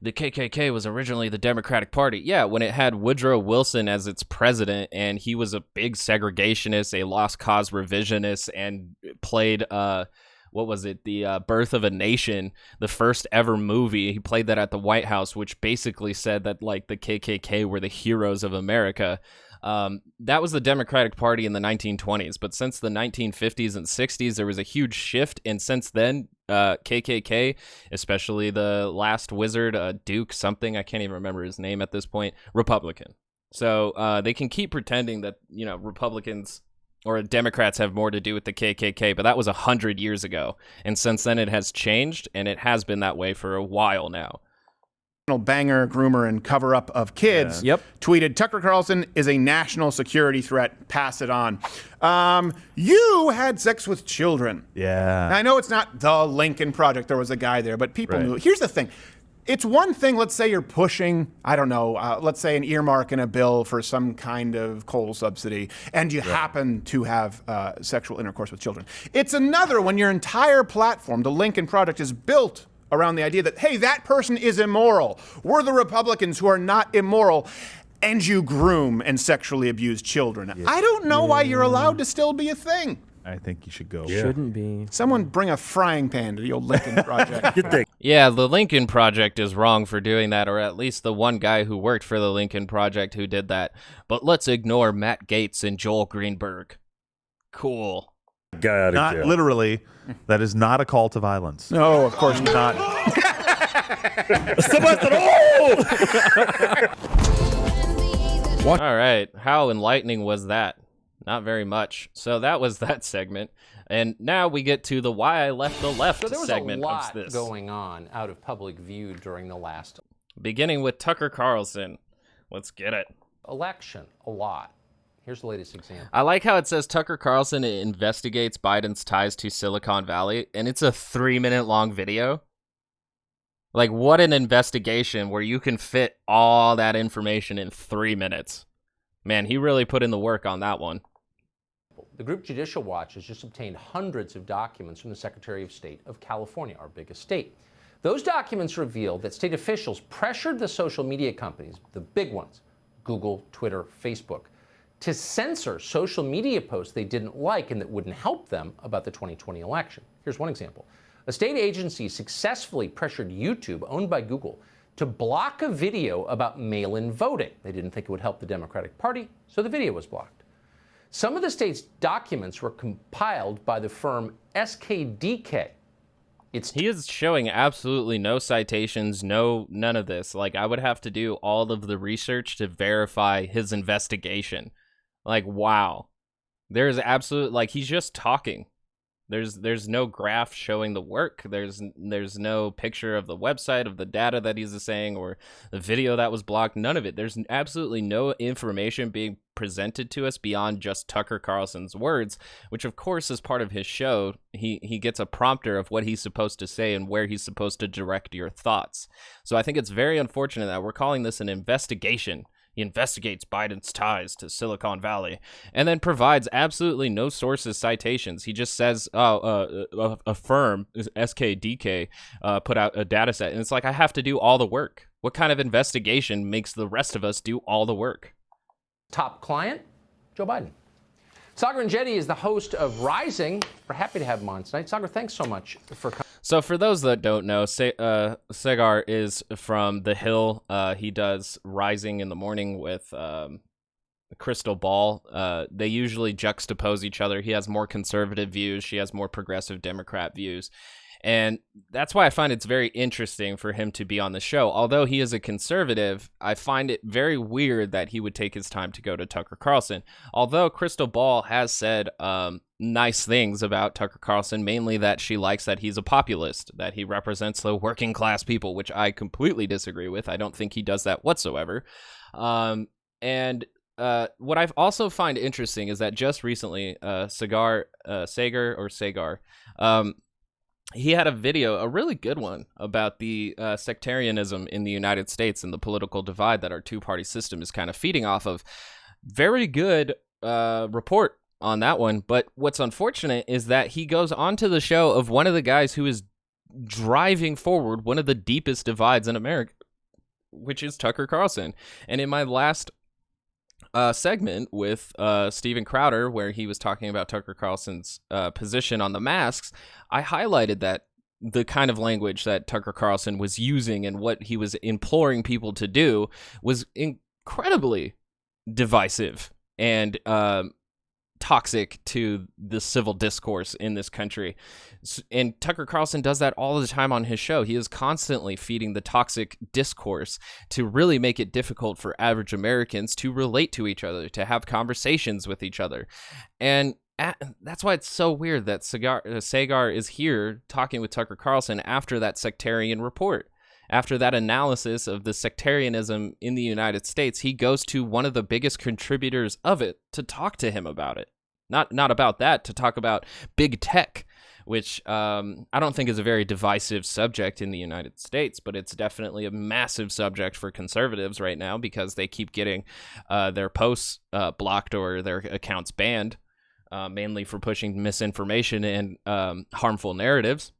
Speaker 1: KKK was originally the Democratic Party. Yeah, when it had Woodrow Wilson as its president, and he was a big segregationist, a lost cause revisionist, and played what was it? The Birth of a Nation, the first ever movie. He played that at the White House, which basically said that the KKK were the heroes of America. That was the Democratic Party in the 1920s, but since the 1950s and 60s, there was a huge shift, and since then, KKK, especially the last wizard, Duke something, I can't even remember his name at this point, Republican. So they can keep pretending that, Republicans or Democrats have more to do with the KKK, but that was 100 years ago, and since then it has changed, and it has been that way for a while now.
Speaker 2: banger, groomer, and cover-up of kids, tweeted, Tucker Carlson is a national security threat. Pass it on. You had sex with children.
Speaker 6: Yeah.
Speaker 2: Now, I know it's not the Lincoln Project. There was a guy there, but people knew. Here's the thing. It's one thing, let's say you're pushing, I don't know, let's say an earmark in a bill for some kind of coal subsidy, and you happen to have sexual intercourse with children. It's another when your entire platform, the Lincoln Project, is built around the idea that, hey, that person is immoral. We're the Republicans who are not immoral. And you groom and sexually abuse children. Yeah. I don't know why you're allowed to still be a thing.
Speaker 6: I think you should go.
Speaker 4: Shouldn't be.
Speaker 2: Someone bring a frying pan to the old Lincoln Project.
Speaker 1: Yeah, the Lincoln Project is wrong for doing that, or at least the one guy who worked for the Lincoln Project who did that. But let's ignore Matt Gaetz and Joel Greenberg. Cool.
Speaker 6: Not literally. That is not a call to violence.
Speaker 2: No, of course not.
Speaker 1: All right, how enlightening was that? Not very much. So that was that segment. And now we get to the Why I Left the Left
Speaker 3: So there was
Speaker 1: segment
Speaker 3: a lot
Speaker 1: of this.
Speaker 3: going on out of public view during the last
Speaker 1: Beginning with Tucker Carlson. Let's get it.
Speaker 3: election. A lot. Here's the latest example.
Speaker 1: I like how it says Tucker Carlson investigates Biden's ties to Silicon Valley, and it's a 3-minute long video. Like, what an investigation where you can fit all that information in 3 minutes. Man, he really put in the work on that one.
Speaker 3: The group Judicial Watch has just obtained hundreds of documents from the Secretary of State of California, our biggest state. Those documents reveal that state officials pressured the social media companies, the big ones, Google, Twitter, Facebook, to censor social media posts they didn't like and that wouldn't help them about the 2020 election. Here's one example. A state agency successfully pressured YouTube, owned by Google, to block a video about mail-in voting. They didn't think it would help the Democratic Party, so the video was blocked. Some of the state's documents were compiled by the firm SKDK.
Speaker 1: He is showing absolutely no citations, none of this. Like, I would have to do all of the research to verify his investigation. Like, wow. There's absolute, like, he's just talking. There's no graph showing the work. There's no picture of the website, of the data that he's saying, or the video that was blocked. None of it. There's absolutely no information being presented to us beyond just Tucker Carlson's words, which of course is part of his show. He gets a prompter of what he's supposed to say and where he's supposed to direct your thoughts. So I think it's very unfortunate that we're calling this an investigation. He investigates Biden's ties to Silicon Valley and then provides absolutely no sources, citations. He just says, a firm, SKDK, put out a data set. And it's like, I have to do all the work. What kind of investigation makes the rest of us do all the work?
Speaker 3: Top client, Joe Biden. Sagar Enjeti is the host of Rising. We're happy to have him on tonight. Sagar, thanks so much for coming.
Speaker 1: So for those that don't know, Sagar is from The Hill. He does Rising in the morning with Crystal Ball. They usually juxtapose each other. He has more conservative views. She has more progressive Democrat views. And that's why I find it's very interesting for him to be on the show. Although he is a conservative, I find it very weird that he would take his time to go to Tucker Carlson. Although Crystal Ball has said nice things about Tucker Carlson, mainly that she likes that he's a populist, that he represents the working class people, which I completely disagree with. I don't think he does that whatsoever. What I also find interesting is that just recently, Sagar, he had a video, a really good one, about the sectarianism in the United States and the political divide that our two-party system is kind of feeding off of. Very good report on that one. But what's unfortunate is that he goes onto the show of one of the guys who is driving forward one of the deepest divides in America, which is Tucker Carlson. And in my last segment with Steven Crowder, where he was talking about Tucker Carlson's position on the masks, I highlighted that the kind of language that Tucker Carlson was using and what he was imploring people to do was incredibly divisive and toxic to the civil discourse in this country. And Tucker Carlson does that all the time on his show. He is constantly feeding the toxic discourse to really make it difficult for average Americans to relate to each other, to have conversations with each other. And that's why it's so weird that Sagar is here talking with Tucker Carlson after that sectarian report. after that analysis of the sectarianism in the United States, he goes to one of the biggest contributors of it to talk to him about it. Not about that, to talk about big tech, which I don't think is a very divisive subject in the United States, but it's definitely a massive subject for conservatives right now because they keep getting their posts blocked or their accounts banned, mainly for pushing misinformation and harmful narratives.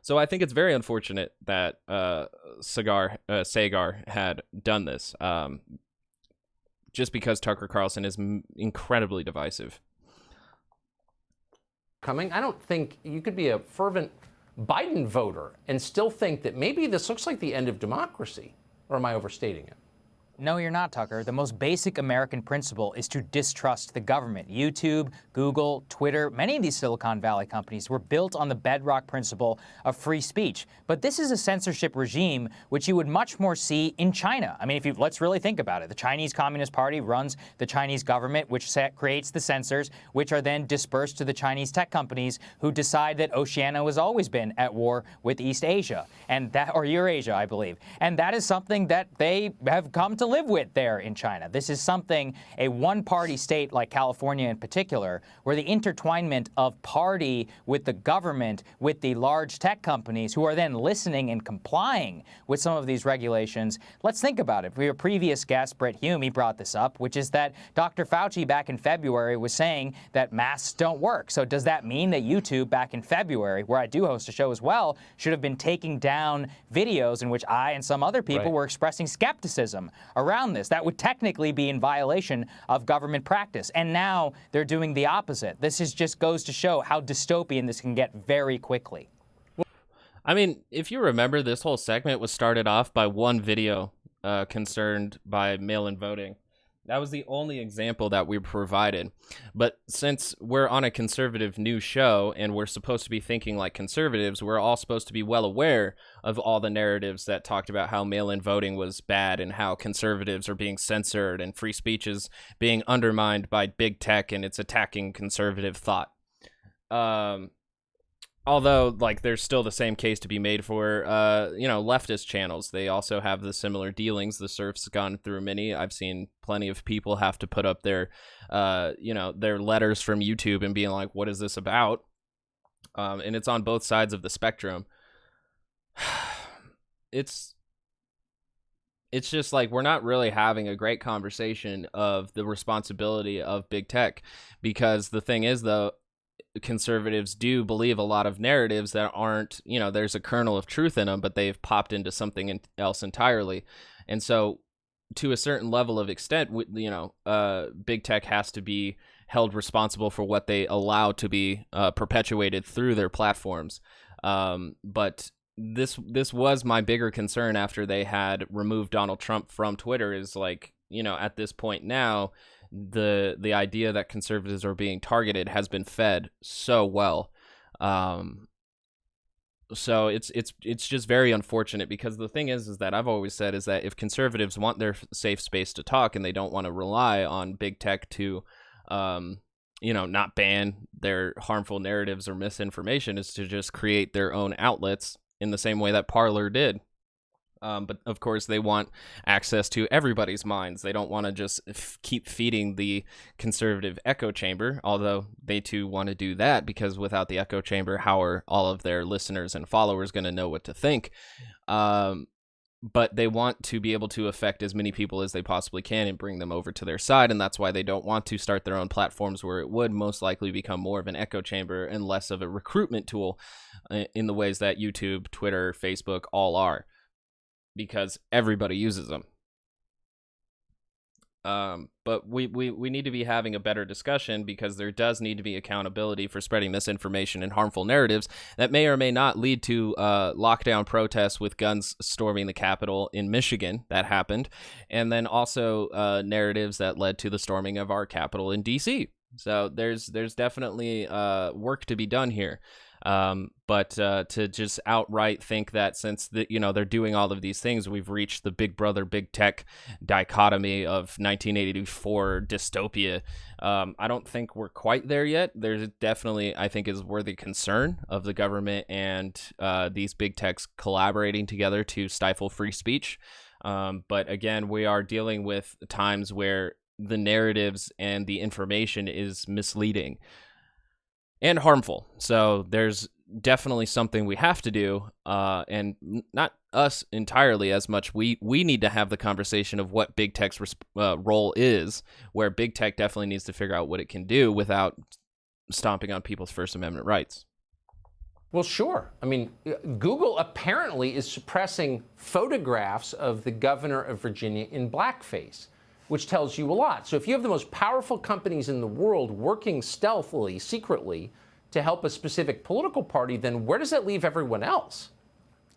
Speaker 1: So I think it's very unfortunate that Sagar had done this, just because Tucker Carlson is incredibly divisive.
Speaker 3: I don't think you could be a fervent Biden voter and still think that maybe this looks like the end of democracy. Or am I overstating it?
Speaker 7: No, you're not, Tucker. The most basic American principle is to distrust the government. YouTube, Google, Twitter, many of these Silicon Valley companies were built on the bedrock principle of free speech. But this is a censorship regime which you would much more see in China. I mean, let's really think about it. The Chinese Communist Party runs the Chinese government, which creates the censors, which are then dispersed to the Chinese tech companies who decide that Oceania has always been at war with East Asia, or Eurasia, I believe. And that is something that they have come to live with there in China. This is something, a one-party state like California in particular, where the intertwinement of party with the government, with the large tech companies who are then listening and complying with some of these regulations. Let's think about it. For your previous guest, Brett Hume, he brought this up, which is that Dr. Fauci back in February was saying that masks don't work. So does that mean that YouTube back in February, where I do host a show as well, should have been taking down videos in which I and some other people were expressing skepticism around this? That would technically be in violation of government practice. And now they're doing the opposite. This just goes to show how dystopian this can get very quickly.
Speaker 1: I mean, if you remember, this whole segment was started off by one video concerned by mail-in voting. That was the only example that we provided. But since we're on a conservative news show and we're supposed to be thinking like conservatives, we're all supposed to be well aware of all the narratives that talked about how mail-in voting was bad and how conservatives are being censored and free speech is being undermined by big tech and it's attacking conservative thought. Although, like, there's still the same case to be made for, leftist channels. They also have the similar dealings. The surf's gone through many. I've seen plenty of people have to put up their letters from YouTube and being like, what is this about? And it's on both sides of the spectrum. It's just like we're not really having a great conversation of the responsibility of big tech, because the thing is, though, conservatives do believe a lot of narratives that aren't, there's a kernel of truth in them, but they've popped into something else entirely. And so to a certain level of extent, big tech has to be held responsible for what they allow to be perpetuated through their platforms. But this was my bigger concern after they had removed Donald Trump from Twitter, is like, at this point now, the idea that conservatives are being targeted has been fed so well. So it's just very unfortunate, because the thing is that I've always said is that if conservatives want their safe space to talk and they don't want to rely on big tech to not ban their harmful narratives or misinformation, is to just create their own outlets in the same way that Parler did. But of course, they want access to everybody's minds. They don't want to just keep feeding the conservative echo chamber, although they too want to do that, because without the echo chamber, how are all of their listeners and followers going to know what to think? But they want to be able to affect as many people as they possibly can and bring them over to their side, and that's why they don't want to start their own platforms, where it would most likely become more of an echo chamber and less of a recruitment tool in the ways that YouTube, Twitter, Facebook all are, because everybody uses them. But we need to be having a better discussion, because there does need to be accountability for spreading misinformation and harmful narratives that may or may not lead to lockdown protests with guns storming the Capitol in Michigan. That happened. And then also narratives that led to the storming of our Capitol in D.C. So there's definitely work to be done here. But to just outright think that since they're doing all of these things, we've reached the big brother, big tech dichotomy of 1984 dystopia. I don't think we're quite there yet. There's definitely, I think, is worthy concern of the government and these big techs collaborating together to stifle free speech. But again, we are dealing with times where the narratives and the information is misleading and harmful. So there's definitely something we have to do, and not us entirely as much. We need to have the conversation of what big tech's role is, where big tech definitely needs to figure out what it can do without stomping on people's First Amendment rights.
Speaker 3: Well, sure. I mean, Google apparently is suppressing photographs of the governor of Virginia in blackface, which tells you a lot. So if you have the most powerful companies in the world working stealthily, secretly, to help a specific political party, then where does that leave everyone else?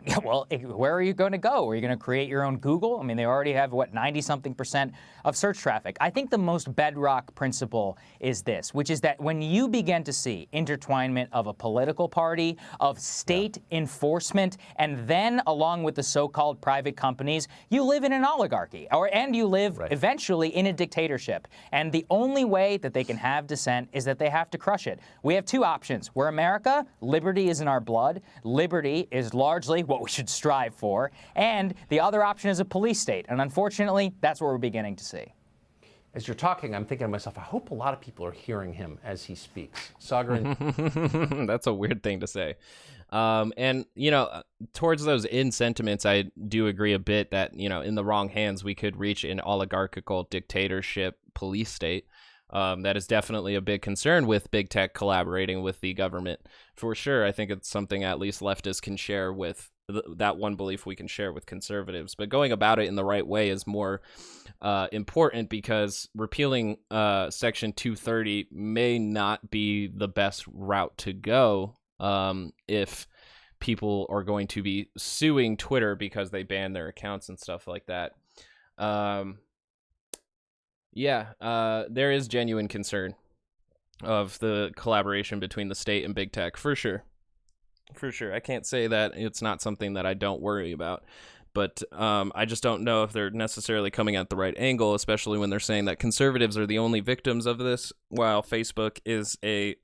Speaker 7: Yeah, well, where are you going to go? Are you going to create your own Google? I mean, they already have, 90-something% of search traffic. I think the most bedrock principle is this, which is that when you begin to see intertwinement of a political party, of state enforcement, and then along with the so-called private companies, you live in an oligarchy, and you live eventually in a dictatorship. And the only way that they can have dissent is that they have to crush it. We have two options. We're America. Liberty is in our blood. Liberty is largely what we should strive for, and the other option is a police state, and unfortunately, that's what we're beginning to see.
Speaker 3: As you're talking, I'm thinking to myself, I hope a lot of people are hearing him as he speaks. Sagar,
Speaker 1: that's a weird thing to say. And, towards those sentiments, I do agree a bit that, in the wrong hands, we could reach an oligarchical dictatorship police state. That is definitely a big concern with big tech collaborating with the government. For sure, I think it's something at least leftists can share with that one belief we can share with conservatives. But going about it in the right way is more important, because repealing Section 230 may not be the best route to go if people are going to be suing Twitter because they ban their accounts and stuff like that. There is genuine concern of the collaboration between the state and big tech, for sure. For sure. I can't say that it's not something that I don't worry about, but I just don't know if they're necessarily coming at the right angle, especially when they're saying that conservatives are the only victims of this, while Facebook is a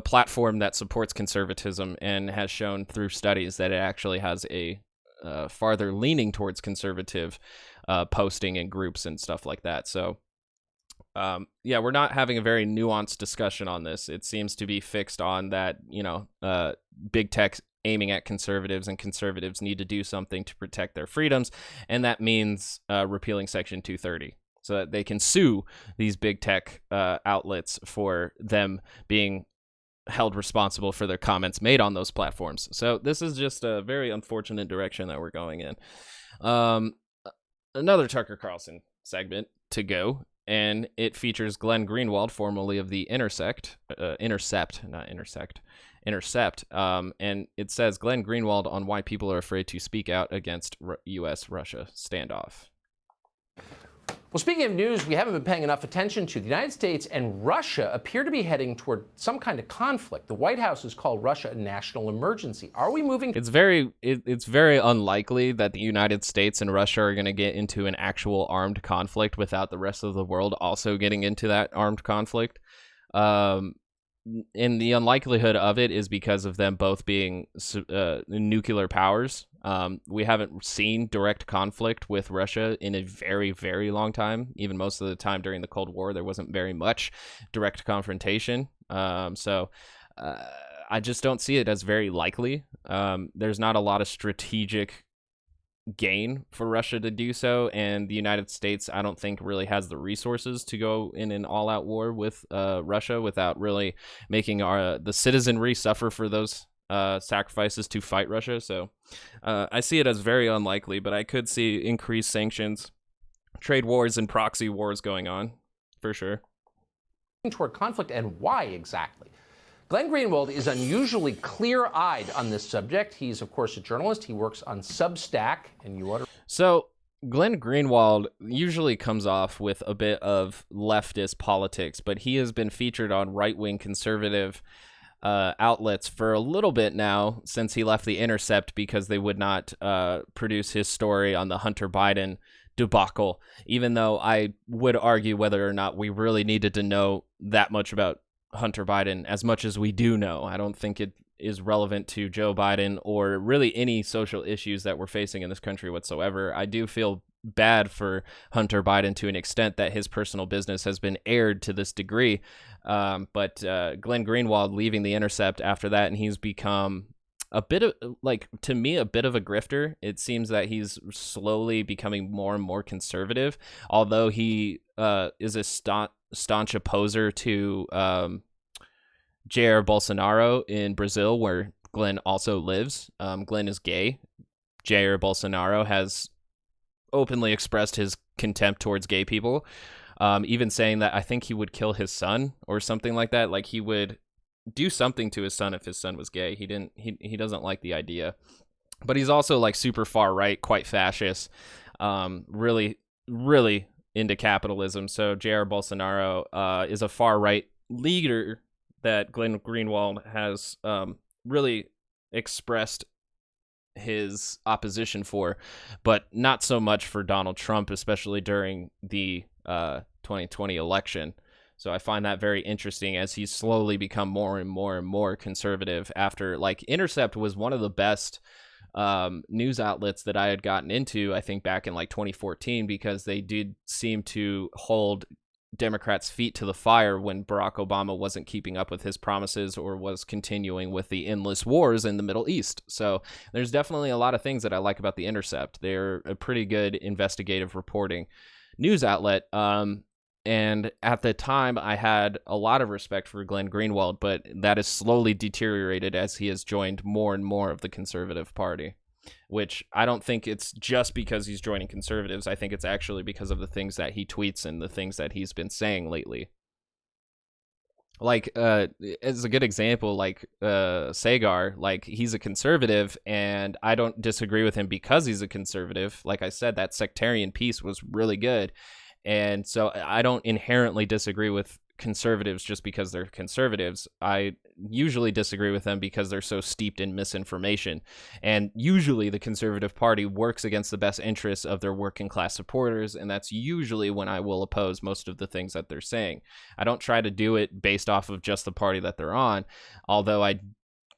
Speaker 1: platform that supports conservatism and has shown through studies that it actually has a farther leaning towards conservative posting in groups and stuff like that. So, we're not having a very nuanced discussion on this. It seems to be fixed on that, big tech aiming at conservatives, and conservatives need to do something to protect their freedoms. And that means repealing Section 230 so that they can sue these big tech outlets for them being held responsible for their comments made on those platforms. So this is just a very unfortunate direction that we're going in. Another Tucker Carlson segment to go, and it features Glenn Greenwald, formerly of the Intercept, and it says Glenn Greenwald on why people are afraid to speak out against U.S.-Russia standoff.
Speaker 3: Well, speaking of news we haven't been paying enough attention to, the United States and Russia appear to be heading toward some kind of conflict. The White House has called Russia a national emergency. Are we moving?
Speaker 1: It's very unlikely that the United States and Russia are going to get into an actual armed conflict without the rest of the world also getting into that armed conflict. And the unlikelihood of it is because of them both being nuclear powers. We haven't seen direct conflict with Russia in a very, very long time. Even most of the time during the Cold War, there wasn't very much direct confrontation. So I just don't see it as very likely. There's not a lot of strategic gain for Russia to do so, and the United States, I don't think, really has the resources to go in an all-out war with Russia without really making the citizenry suffer for those sacrifices to fight Russia. So I see it as very unlikely, but I could see increased sanctions, trade wars, and proxy wars going on, for sure.
Speaker 3: Toward conflict, and why exactly? Glenn Greenwald is unusually clear-eyed on this subject. He's, of course, a journalist. He works on Substack, and you ought to...
Speaker 1: So Glenn Greenwald usually comes off with a bit of leftist politics, but he has been featured on right-wing conservative outlets for a little bit now since he left The Intercept because they would not produce his story on the Hunter Biden debacle, even though I would argue whether or not we really needed to know that much about Hunter Biden as much as we do know. I don't think it is relevant to Joe Biden or really any social issues that we're facing in this country whatsoever. I do feel bad for Hunter Biden to an extent that his personal business has been aired to this degree. But Glenn Greenwald leaving The Intercept after that, and he's become a bit of, like, to me, a bit of a grifter. It seems that he's slowly becoming more and more conservative, although he is a staunch opposer to Jair Bolsonaro in Brazil, where Glenn also lives. Glenn is gay. Jair Bolsonaro has openly expressed his contempt towards gay people, even saying that I think he would kill his son or something like that. Like, he would do something to his son if his son was gay. He doesn't like the idea. But he's also like super far right, quite fascist, really into capitalism. So Jair Bolsonaro is a far right leader that Glenn Greenwald has really expressed his opposition for, but not so much for Donald Trump, especially during the 2020 election. So I find that very interesting as he's slowly become more and more and more conservative after, like, Intercept was one of the best news outlets that I had gotten into, I think back in like 2014, because they did seem to hold Democrats' feet to the fire when Barack Obama wasn't keeping up with his promises or was continuing with the endless wars in the Middle East. So there's definitely a lot of things that I like about The Intercept. They're a pretty good investigative reporting news outlet. And at the time, I had a lot of respect for Glenn Greenwald, but that has slowly deteriorated as he has joined more and more of the conservative party, which I don't think it's just because he's joining conservatives. I think it's actually because of the things that he tweets and the things that he's been saying lately. Like, as a good example, like Sagar, like, he's a conservative, and I don't disagree with him because he's a conservative. Like I said, that sectarian piece was really good. And so I don't inherently disagree with conservatives just because they're conservatives. I usually disagree with them because they're so steeped in misinformation. And usually the Conservative Party works against the best interests of their working class supporters, and that's usually when I will oppose most of the things that they're saying. I don't try to do it based off of just the party that they're on, although I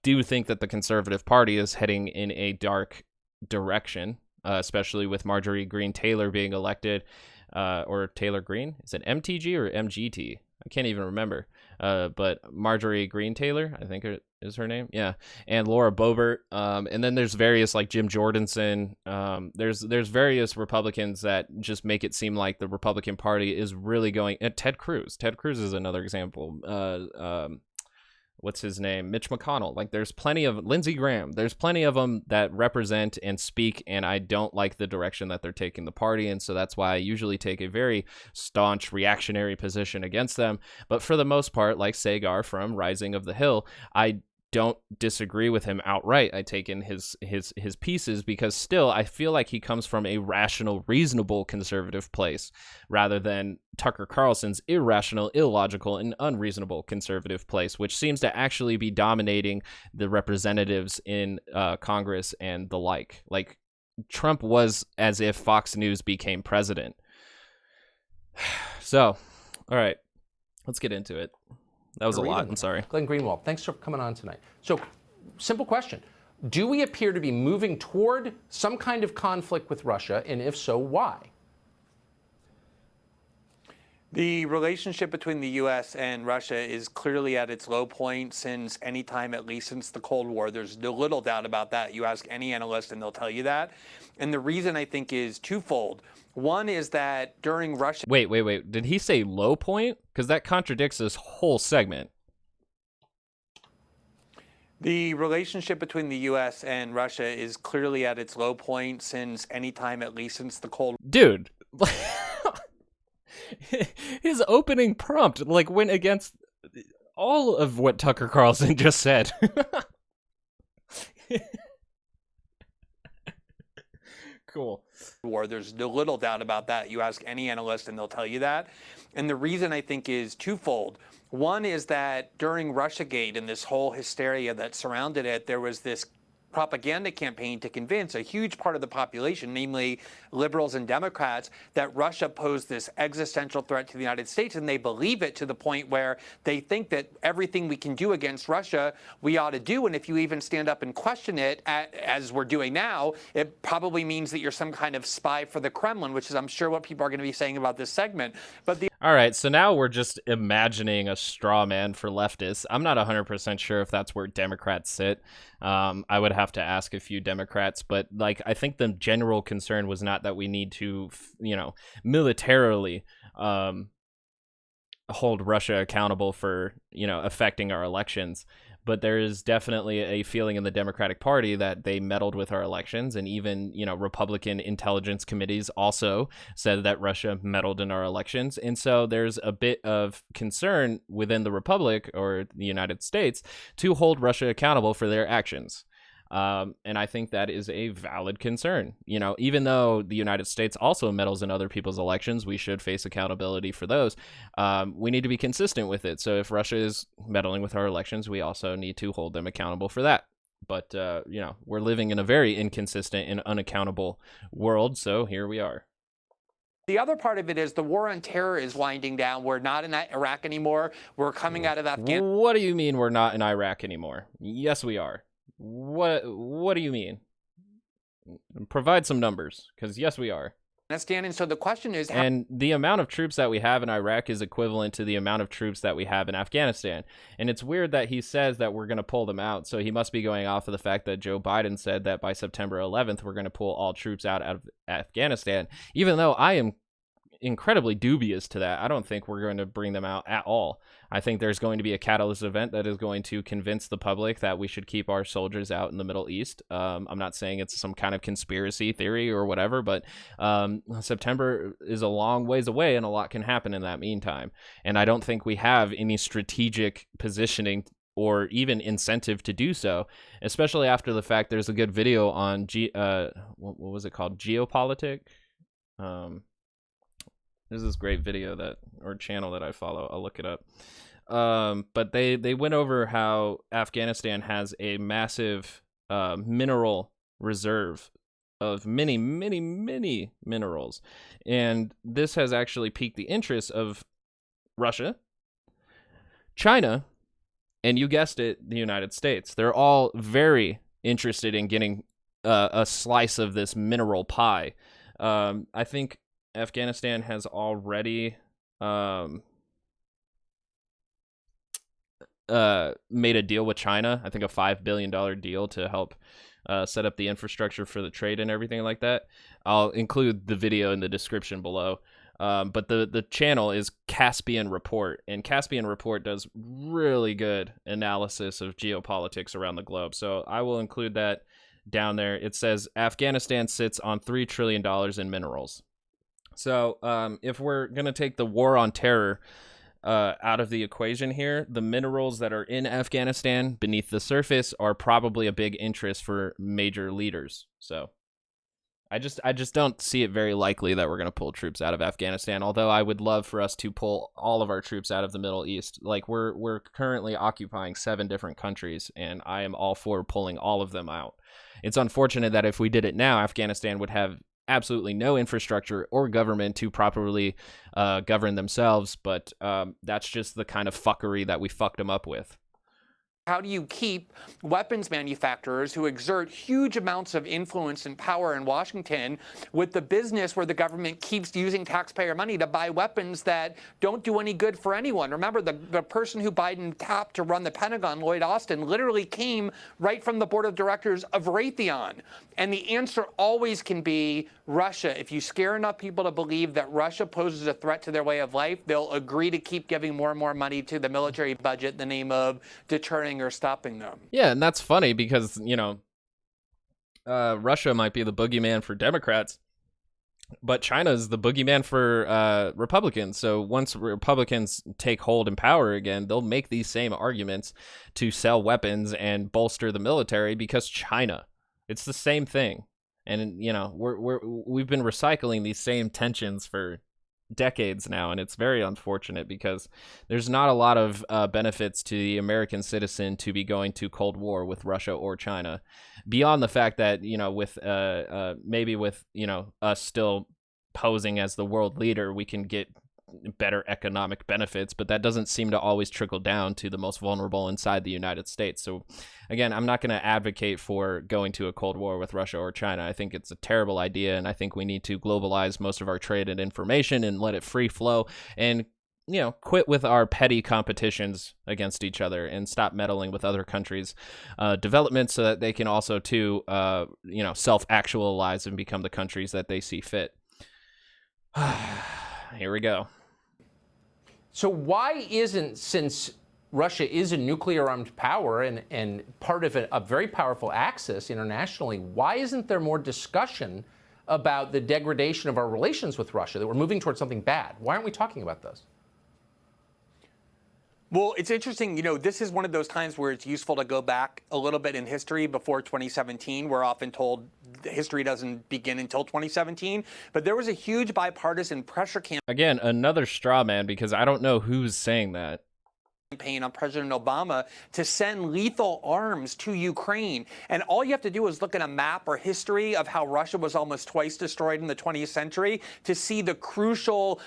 Speaker 1: do think that the Conservative Party is heading in a dark direction, especially with Marjorie Greene Taylor being elected. Or Taylor Greene? Is it MTG or MGT? I can't even remember. But Marjorie Greene Taylor, I think is her name. Yeah. And Laura Boebert. And then there's various, like Jim Jordanson. There's various Republicans that just make it seem like the Republican Party is really going. Ted Cruz. Ted Cruz is another example. What's his name? Mitch McConnell. Like, there's plenty of Lindsey Graham. There's plenty of them that represent and speak, and I don't like the direction that they're taking the party, and so that's why I usually take a very staunch reactionary position against them. But for the most part, like Sagar from Rising of the Hill, I don't disagree with him outright. I take in his pieces because still I feel like he comes from a rational, reasonable conservative place rather than Tucker Carlson's irrational, illogical, and unreasonable conservative place, which seems to actually be dominating the representatives in Congress and the like. Like, Trump was as if Fox News became president. So, all right, let's get into it. That was a lot. I'm sorry.
Speaker 3: Glenn Greenwald, thanks for coming on tonight. So, simple question. Do we appear to be moving toward some kind of conflict with Russia? And if so, why?
Speaker 8: The relationship between the U.S. and Russia is clearly at its low point since any time, at least since the Cold War. There's little doubt about that. You ask any analyst and they'll tell you that. And the reason, I think, is twofold. One is that during Russia...
Speaker 1: Wait. Did he say low point? Because that contradicts this whole segment.
Speaker 8: The relationship between the U.S. and Russia is clearly at its low point since any time, at least since the Cold War.
Speaker 1: Dude. His opening prompt, like, went against all of what Tucker Carlson just said. Cool.
Speaker 8: There's little doubt about that. You ask any analyst and they'll tell you that. And the reason, I think, is twofold. One is that during Russiagate and this whole hysteria that surrounded it, there was this propaganda campaign to convince a huge part of the population, namely liberals and Democrats, that Russia posed this existential threat to the United States, and they believe it to the point where they think that everything we can do against Russia, we ought to do, and if you even stand up and question it, as we're doing now, it probably means that you're some kind of spy for the Kremlin, which is, I'm sure, what people are going to be saying about this segment. But
Speaker 1: all right, so now we're just imagining a straw man for leftists. I'm not 100% sure if that's where Democrats sit. I would have to ask a few Democrats, but like I think the general concern was not that we need to, militarily hold Russia accountable for, affecting our elections. But there is definitely a feeling in the Democratic Party that they meddled with our elections, and even, Republican intelligence committees also said that Russia meddled in our elections. And so there's a bit of concern within the Republic or the United States to hold Russia accountable for their actions. And I think that is a valid concern. Even though the United States also meddles in other people's elections, we should face accountability for those. We need to be consistent with it. So if Russia is meddling with our elections, we also need to hold them accountable for that. But, we're living in a very inconsistent and unaccountable world. So here we are.
Speaker 8: The other part of it is the war on terror is winding down. We're not in Iraq anymore. We're coming out of Afghanistan.
Speaker 1: What do you mean we're not in Iraq anymore? Yes, we are. What do you mean? Provide some numbers, because yes, we are.
Speaker 8: And so the question is,
Speaker 1: and the amount of troops that we have in Iraq is equivalent to the amount of troops that we have in Afghanistan. And it's weird that he says that we're going to pull them out. So he must be going off of the fact that Joe Biden said that by September 11th, we're going to pull all troops out of Afghanistan, even though I am incredibly dubious to that. I don't think we're going to bring them out at all. I think there's going to be a catalyst event that is going to convince the public that we should keep our soldiers out in the Middle East. I'm not saying it's some kind of conspiracy theory or whatever, but September is a long ways away and a lot can happen in that meantime. And I don't think we have any strategic positioning or even incentive to do so, especially after the fact there's a good video on what was it called? Geopolitic? There's this great video or channel that I follow. I'll look it up. But they went over how Afghanistan has a massive mineral reserve of many, many, many minerals. And this has actually piqued the interest of Russia, China, and you guessed it, the United States. They're all very interested in getting a slice of this mineral pie. I think Afghanistan has already made a deal with China, I think a $5 billion deal to help set up the infrastructure for the trade and everything like that. I'll include the video in the description below. But the channel is Caspian Report, and Caspian Report does really good analysis of geopolitics around the globe. So I will include that down there. It says Afghanistan sits on $3 trillion in minerals. So if we're going to take the war on terror out of the equation here, the minerals that are in Afghanistan beneath the surface are probably a big interest for major leaders. So I just don't see it very likely that we're going to pull troops out of Afghanistan, although I would love for us to pull all of our troops out of the Middle East. Like we're currently occupying 7 different countries, and I am all for pulling all of them out. It's unfortunate that if we did it now, Afghanistan would have absolutely no infrastructure or government to properly govern themselves, but that's just the kind of fuckery that we fucked them up with.
Speaker 8: How do you keep weapons manufacturers who exert huge amounts of influence and power in Washington with the business where the government keeps using taxpayer money to buy weapons that don't do any good for anyone? Remember, the person who Biden tapped to run the Pentagon, Lloyd Austin, literally came right from the board of directors of Raytheon. And the answer always can be Russia. If you scare enough people to believe that Russia poses a threat to their way of life, they'll agree to keep giving more and more money to the military budget in the name of deterring or stopping them.
Speaker 1: Yeah, and that's funny because, Russia might be the boogeyman for Democrats, but China's the boogeyman for Republicans. So once Republicans take hold in power again, they'll make these same arguments to sell weapons and bolster the military because China. It's the same thing. And, we've been recycling these same tensions for decades now, and it's very unfortunate because there's not a lot of benefits to the American citizen to be going to Cold War with Russia or China, beyond the fact that, you know, with maybe with, you know, us still posing as the world leader, we can get better economic benefits, but that doesn't seem to always trickle down to the most vulnerable inside the United States. So again, I'm not going to advocate for going to a Cold War with Russia or China. I think it's a terrible idea, and I think we need to globalize most of our trade and information and let it free flow, and, you know, quit with our petty competitions against each other and stop meddling with other countries' development, so that they can also too you know, self-actualize and become the countries that they see fit. Here we go.
Speaker 3: So why isn't, since Russia is a nuclear-armed power and part of a very powerful axis internationally, why isn't there more discussion about the degradation of our relations with Russia, that we're moving towards something bad? Why aren't we talking about this?
Speaker 8: Well, it's interesting, you know, this is one of those times where it's useful to go back a little bit in history before 2017. We're often told history doesn't begin until 2017, but there was a huge bipartisan pressure campaign.
Speaker 1: Again, another straw man, because I don't know who's saying that.
Speaker 8: On President Obama to send lethal arms to Ukraine. And all you have to do is look at a map or history of how Russia was almost twice destroyed in the 20th century to see the crucial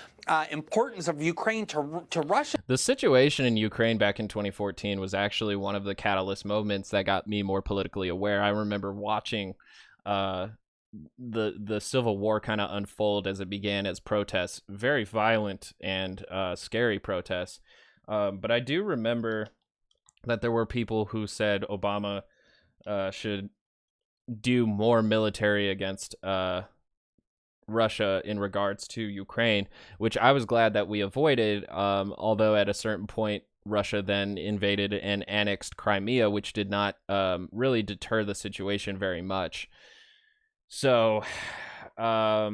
Speaker 8: importance of Ukraine to Russia.
Speaker 1: The situation in Ukraine back in 2014 was actually one of the catalyst moments that got me more politically aware. I remember watching the civil war kind of unfold as it began as protests, very violent and scary protests. But I do remember that there were people who said Obama should do more military against Russia in regards to Ukraine, which I was glad that we avoided, although at a certain point Russia then invaded and annexed Crimea, which did not really deter the situation very much. So, yeah,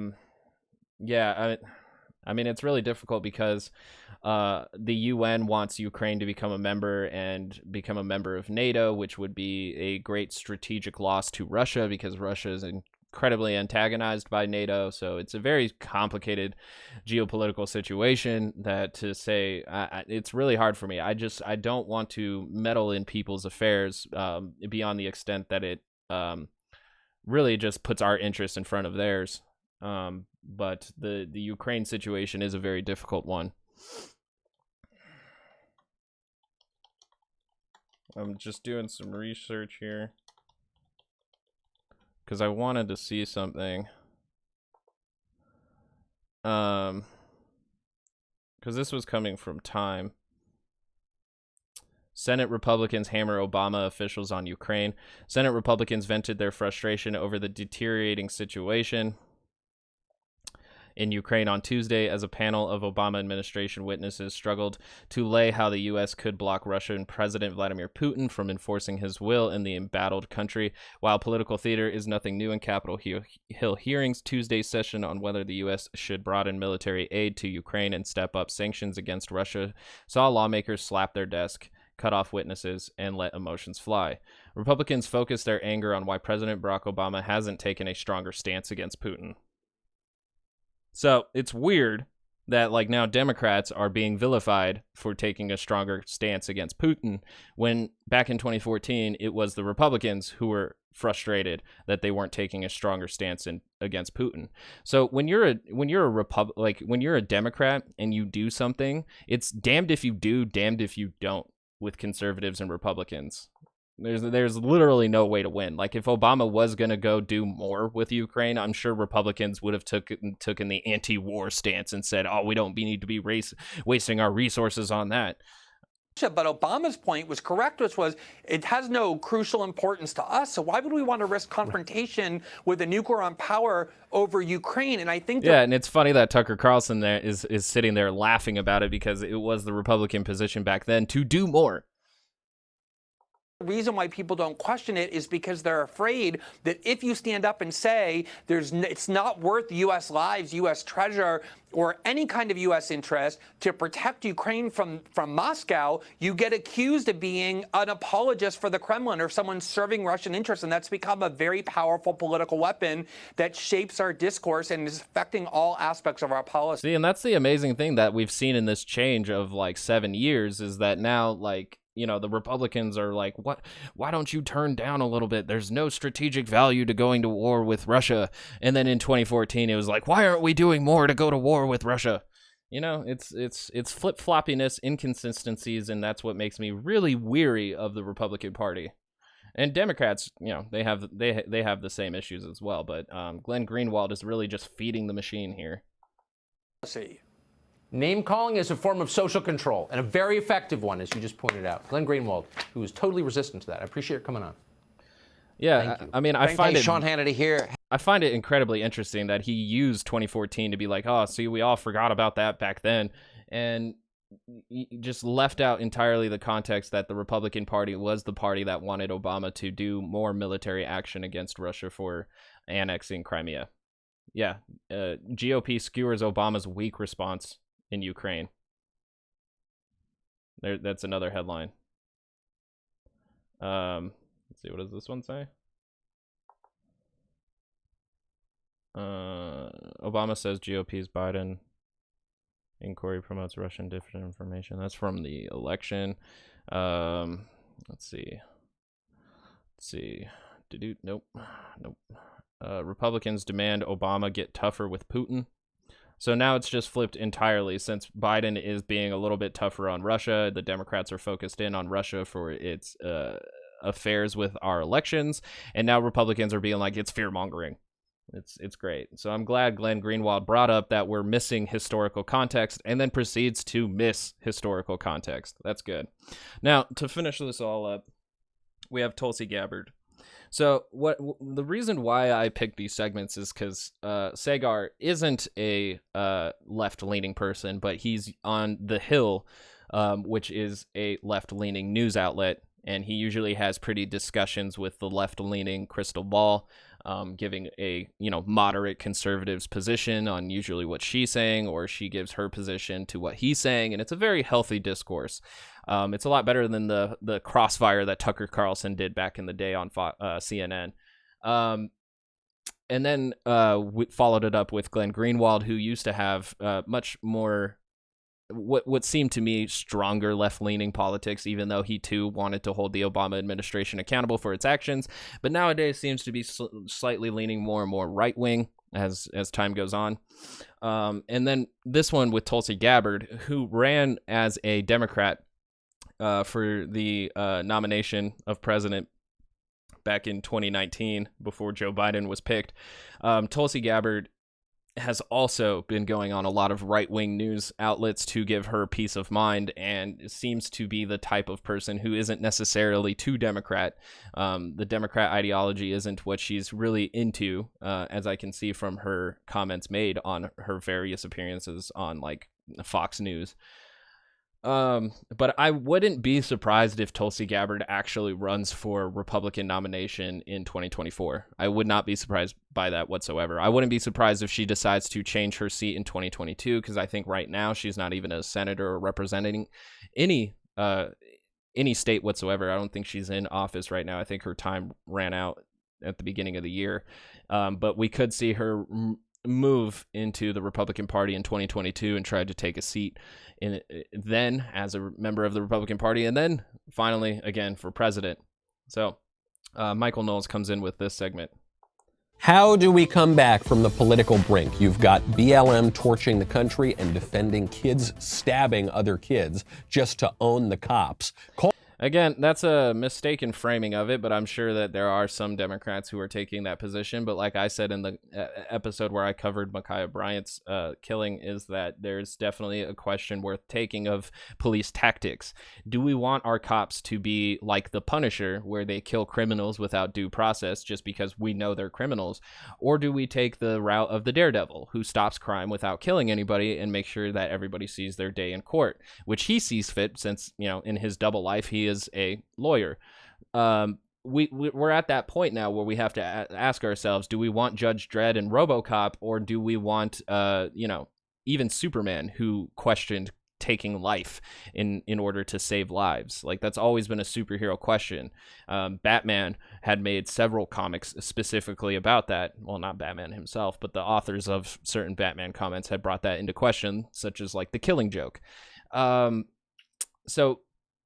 Speaker 1: I mean, it's really difficult because the UN wants Ukraine to become a member and become a member of NATO, which would be a great strategic loss to Russia because Russia is incredibly antagonized by NATO. So it's a very complicated geopolitical situation that to say it's really hard for me. I don't want to meddle in people's affairs beyond the extent that it really just puts our interest in front of theirs. But the Ukraine situation is a very difficult one. I'm just doing some research here because I wanted to see something. Because this was coming from Time. Senate Republicans hammer Obama officials on Ukraine. Senate Republicans vented their frustration over the deteriorating situation in Ukraine on Tuesday as a panel of Obama administration witnesses struggled to lay how the U.S. could block Russia and President Vladimir Putin from enforcing his will in the embattled country. While political theater is nothing new in Capitol Hill hearings, Tuesday's session on whether the U.S. should broaden military aid to Ukraine and step up sanctions against Russia saw lawmakers slap their desk, cut off witnesses, and let emotions fly. Republicans focused their anger on why President Barack Obama hasn't taken a stronger stance against Putin. So it's weird that like now Democrats are being vilified for taking a stronger stance against Putin when back in 2014 it was the Republicans who were frustrated that they weren't taking a stronger stance against Putin. So when you're a Democrat and you do something, it's damned if you do, damned if you don't with conservatives and Republicans. There's literally no way to win. Like if Obama was going to go do more with Ukraine, I'm sure Republicans would have taken the anti-war stance and said, oh, we don't need to be wasting our resources on that.
Speaker 8: But Obama's point was correct, which was it has no crucial importance to us. So why would we want to risk confrontation with a nuclear-armed power over Ukraine? And I think
Speaker 1: and it's funny that Tucker Carlson there is sitting there laughing about it because it was the Republican position back then to do more.
Speaker 8: The reason why people don't question it is because they're afraid that if you stand up and say it's not worth U.S. lives, U.S. treasure, or any kind of U.S. interest to protect Ukraine from Moscow, you get accused of being an apologist for the Kremlin or someone serving Russian interests. And that's become a very powerful political weapon that shapes our discourse and is affecting all aspects of our policy.
Speaker 1: See, and that's the amazing thing that we've seen in this change of like 7 years is that now, like, you know, the Republicans are like, what? Why don't you turn down a little bit? There's no strategic value to going to war with Russia. And then in 2014, it was like, why aren't we doing more to go to war with Russia? You know, it's flip-floppiness, inconsistencies, and that's what makes me really weary of the Republican Party. And Democrats, you know, they have the same issues as well. But Glenn Greenwald is really just feeding the machine here.
Speaker 8: See.
Speaker 3: Name calling is a form of social control, and a very effective one, as you just pointed out. Glenn Greenwald, who is totally resistant to that. I appreciate your coming on.
Speaker 1: Yeah, I mean, I find it.
Speaker 3: Sean Hannity here.
Speaker 1: I find it incredibly interesting that he used 2014 to be like, oh, see, we all forgot about that back then, and he just left out entirely the context that the Republican Party was the party that wanted Obama to do more military action against Russia for annexing Crimea. Yeah, GOP skewers Obama's weak response in Ukraine. That's another headline. Let's see, what does this one say? Obama says GOP's Biden inquiry promotes Russian disinformation. That's from the election. Let's see. Nope. Republicans demand Obama get tougher with Putin. So now it's just flipped entirely. Since Biden is being a little bit tougher on Russia, the Democrats are focused in on Russia for its affairs with our elections, and now Republicans are being like, it's fear-mongering. It's great. So I'm glad Glenn Greenwald brought up that we're missing historical context and then proceeds to miss historical context. That's good. Now, to finish this all up, we have Tulsi Gabbard. So the reason why I picked these segments is because Sagar isn't a left-leaning person, but he's on The Hill, which is a left-leaning news outlet, and he usually has pretty discussions with the left-leaning Crystal Ball, giving a moderate conservative's position on usually what she's saying, or she gives her position to what he's saying, and it's a very healthy discourse. It's a lot better than the crossfire that Tucker Carlson did back in the day on CNN. And then we followed it up with Glenn Greenwald, who used to have much more what seemed to me stronger left-leaning politics, even though he too wanted to hold the Obama administration accountable for its actions. But nowadays seems to be slightly leaning more and more right-wing as time goes on. And then this one with Tulsi Gabbard, who ran as a Democrat for the nomination of president back in 2019 before Joe Biden was picked. Tulsi Gabbard has also been going on a lot of right-wing news outlets to give her peace of mind, and seems to be the type of person who isn't necessarily too Democrat. The Democrat ideology isn't what she's really into, as I can see from her comments made on her various appearances on like Fox News. But I wouldn't be surprised if Tulsi Gabbard actually runs for Republican nomination in 2024. I would not be surprised by that whatsoever. I wouldn't be surprised if she decides to change her seat in 2022, because I think right now she's not even a senator or representing any state whatsoever. I don't think she's in office right now. I think her time ran out at the beginning of the year. But we could see her move into the Republican Party in 2022 and try to take a seat in then as a member of the Republican Party, and then finally again for president. So Michael Knowles comes in with this segment.
Speaker 9: How do we come back from the political brink? You've got BLM torching the country and defending kids stabbing other kids just to own the cops.
Speaker 1: Again, that's a mistaken framing of it, but I'm sure that there are some Democrats who are taking that position. But like I said in the episode where I covered Ma'Khia Bryant's killing, is that there's definitely a question worth taking of police tactics. Do we want our cops to be like the Punisher, where they kill criminals without due process just because we know they're criminals? Or do we take the route of the Daredevil, who stops crime without killing anybody and make sure that everybody sees their day in court, which he sees fit since, in his double life, he is a lawyer. we're at that point now where we have to ask ourselves, do we want Judge Dredd and RoboCop, or do we want, even Superman, who questioned taking life in order to save lives? Like, that's always been a superhero question. Batman had made several comics specifically about that. Well, not Batman himself, but the authors of certain Batman comments had brought that into question, such as like the Killing Joke. So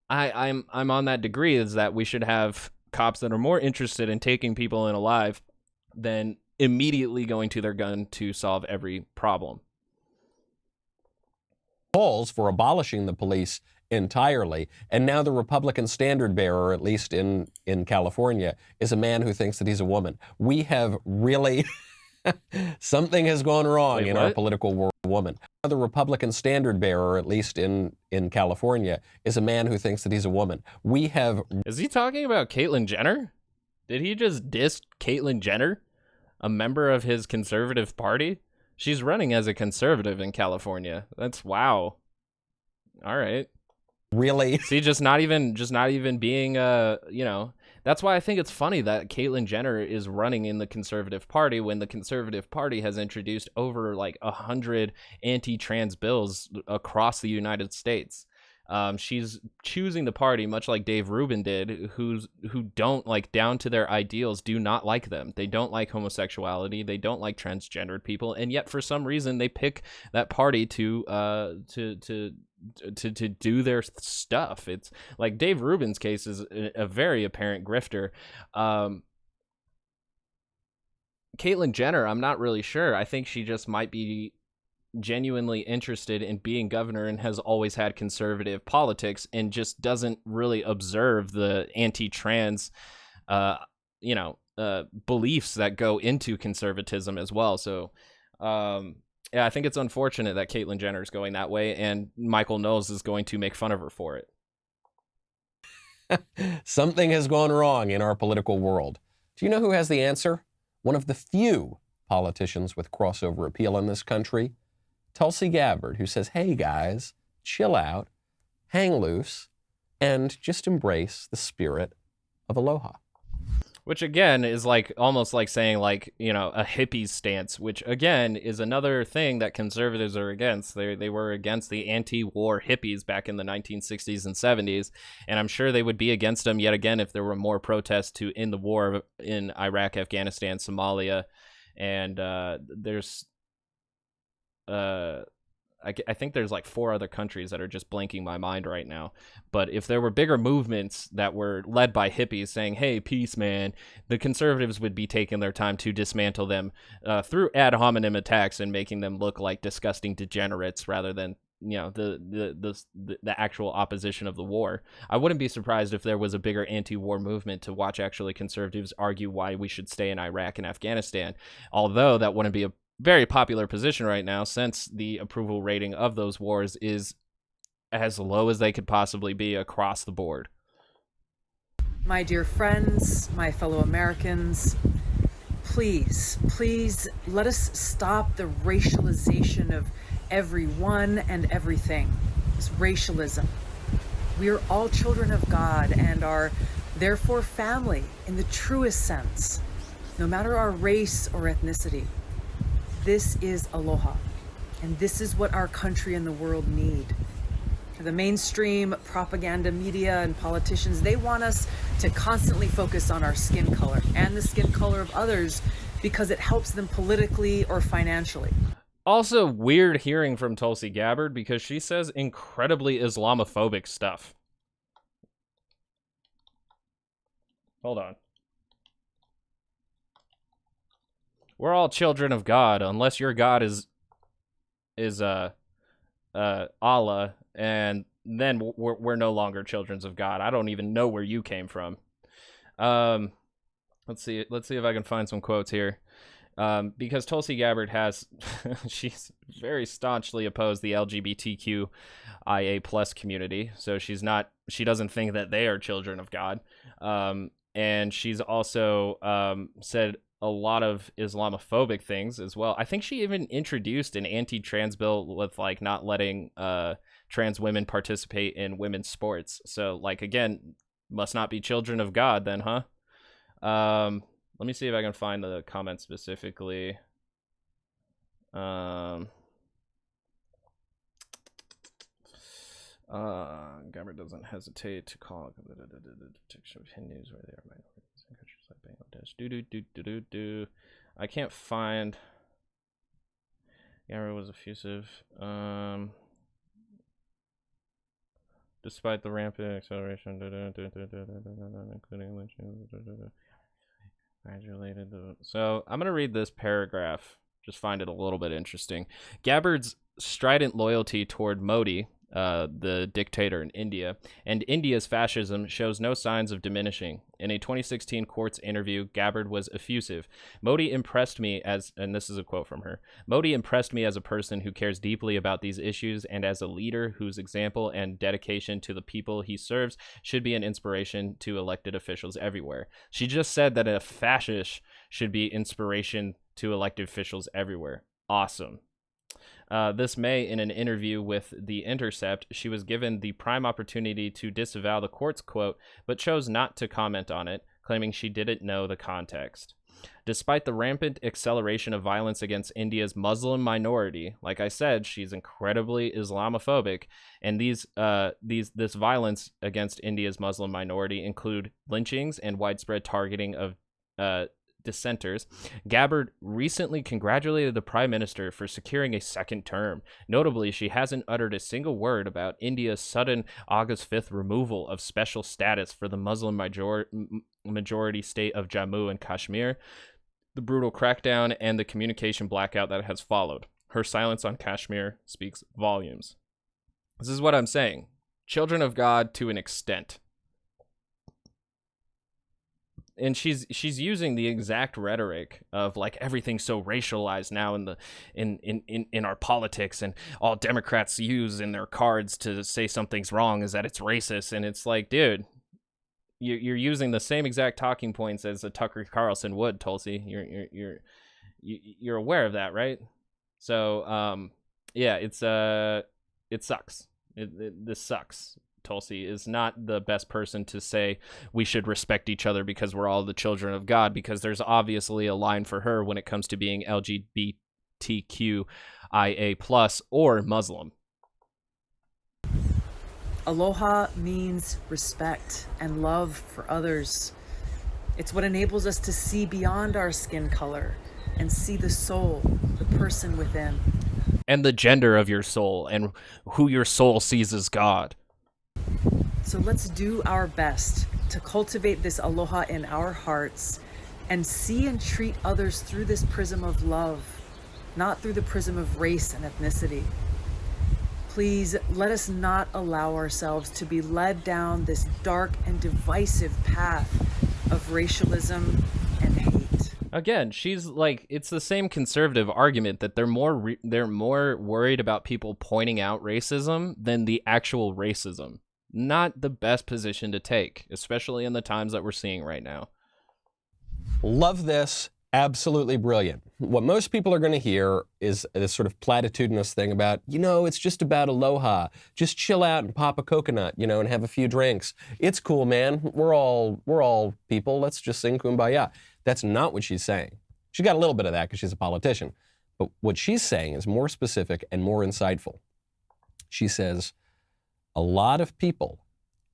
Speaker 1: I'm on that degree, is that we should have cops that are more interested in taking people in alive than immediately going to their gun to solve every problem.
Speaker 9: Calls for abolishing the police entirely, and now the Republican standard bearer, at least in California, is a man who thinks that he's a woman. We have really something has gone wrong in our political world. Woman. The Republican standard bearer, at least in California, is a man who thinks that he's a woman. We have.
Speaker 1: Is he talking about Caitlyn Jenner? Did he just diss Caitlyn Jenner, a member of his conservative party? She's running as a conservative in California. That's wow. All right.
Speaker 9: Really?
Speaker 1: See, just not even being that's why I think it's funny that Caitlyn Jenner is running in the Conservative Party when the Conservative Party has introduced over like 100 anti-trans bills across the United States. She's choosing the party much like Dave Rubin did, who don't, like, down to their ideals, do not like them. They don't like homosexuality. They don't like transgendered people, and yet for some reason they pick that party to do their stuff. It's like Dave Rubin's case is a very apparent grifter. Caitlyn Jenner, I'm not really sure. I think she just might be genuinely interested in being governor and has always had conservative politics and just doesn't really observe the anti-trans beliefs that go into conservatism as well. So yeah, I think it's unfortunate that Caitlyn Jenner is going that way, and Michael Knowles is going to make fun of her for it.
Speaker 9: Something has gone wrong in our political world. Do you know who has the answer? One of the few politicians with crossover appeal in this country, Tulsi Gabbard, who says, hey guys, chill out, hang loose, and just embrace the spirit of aloha.
Speaker 1: Which again is like almost like saying, like, a hippie's stance, which again is another thing that conservatives are against. They were against the anti-war hippies back in the 1960s and 70s, and I'm sure they would be against them yet again if there were more protests to end the war in Iraq, Afghanistan, Somalia, and there's I think there's like 4 other countries that are just blanking my mind right now. But if there were bigger movements that were led by hippies saying, hey, peace, man, the conservatives would be taking their time to dismantle them through ad hominem attacks and making them look like disgusting degenerates rather than, the actual opposition of the war. I wouldn't be surprised if there was a bigger anti-war movement to watch actually conservatives argue why we should stay in Iraq and Afghanistan, although that wouldn't be a very popular position right now, since the approval rating of those wars is as low as they could possibly be across the board.
Speaker 10: My dear friends, my fellow Americans, please let us stop the racialization of everyone and everything. This racialism. We are all children of God and are therefore family in the truest sense, no matter our race or ethnicity. This is aloha, and this is what our country and the world need. The mainstream propaganda media and politicians, they want us to constantly focus on our skin color and the skin color of others because it helps them politically or financially.
Speaker 1: Also weird hearing from Tulsi Gabbard because she says incredibly Islamophobic stuff. Hold on. We're all children of God, unless your God is Allah, and then we're no longer children of God. I don't even know where you came from. Let's see if I can find some quotes here. Because Tulsi Gabbard she's very staunchly opposed the LGBTQIA plus community, so she doesn't think that they are children of God. And she's also said a lot of Islamophobic things as well. I think she even introduced an anti-trans bill with like not letting trans women participate in women's sports. So like, again, Must not be children of God then, huh? Let me see if I can find the comment specifically. Gabbard doesn't hesitate to call detection of Hindus where they are minorities in countries like Bangladesh. I can't find. Gabbard was effusive. Despite the rampant acceleration, including lynching, graduated. So I'm gonna read this paragraph. Just find it a little bit interesting. Gabbard's strident loyalty toward Modi, the dictator in India, and India's fascism shows no signs of diminishing. In a 2016 Quartz interview, Gabbard was effusive. Modi impressed me as, and this is a quote from her, Modi impressed me as a person who cares deeply about these issues and as a leader whose example and dedication to the people he serves should be an inspiration to elected officials everywhere. She just said that a fascist should be inspiration to elected officials everywhere. Awesome. This May, in an interview with The Intercept, she was given the prime opportunity to disavow the Quartz quote, but chose not to comment on it, claiming she didn't know the context. Despite the rampant acceleration of violence against India's Muslim minority, like I said, she's incredibly Islamophobic, and this violence against India's Muslim minority include lynchings and widespread targeting of dissenters. Gabbard recently congratulated the Prime Minister for securing a second term. Notably, she hasn't uttered a single word about India's sudden August 5th removal of special status for the Muslim majority state of Jammu and Kashmir, the brutal crackdown, and the communication blackout that has followed. Her silence on Kashmir speaks volumes. This is what I'm saying. Children of God to an extent. And she's using the exact rhetoric of like everything's so racialized now in our politics, and all Democrats use in their cards to say something's wrong is that it's racist. And it's like, dude, you're using the same exact talking points as a Tucker Carlson would, Tulsi. You're aware of that, right? So yeah, it sucks. This sucks. Tulsi is not the best person to say we should respect each other because we're all the children of God, because there's obviously a line for her when it comes to being LGBTQIA+ or Muslim.
Speaker 10: Aloha means respect and love for others. It's what enables us to see beyond our skin color and see the soul, the person within.
Speaker 1: And the gender of your soul and who your soul sees as God.
Speaker 10: So let's do our best to cultivate this aloha in our hearts and see and treat others through this prism of love, not through the prism of race and ethnicity. Please let us not allow ourselves to be led down this dark and divisive path of racialism and hate.
Speaker 1: Again, she's like, it's the same conservative argument that they're more worried about people pointing out racism than the actual racism. Not the best position to take, especially in the times that we're seeing right now.
Speaker 9: Love this. Absolutely brilliant. What most people are going to hear is this sort of platitudinous thing about, it's just about aloha. Just chill out and pop a coconut, and have a few drinks. It's cool, man. We're all people. Let's just sing Kumbaya. That's not what she's saying. She got a little bit of that because she's a politician. But what she's saying is more specific and more insightful. She says, a lot of people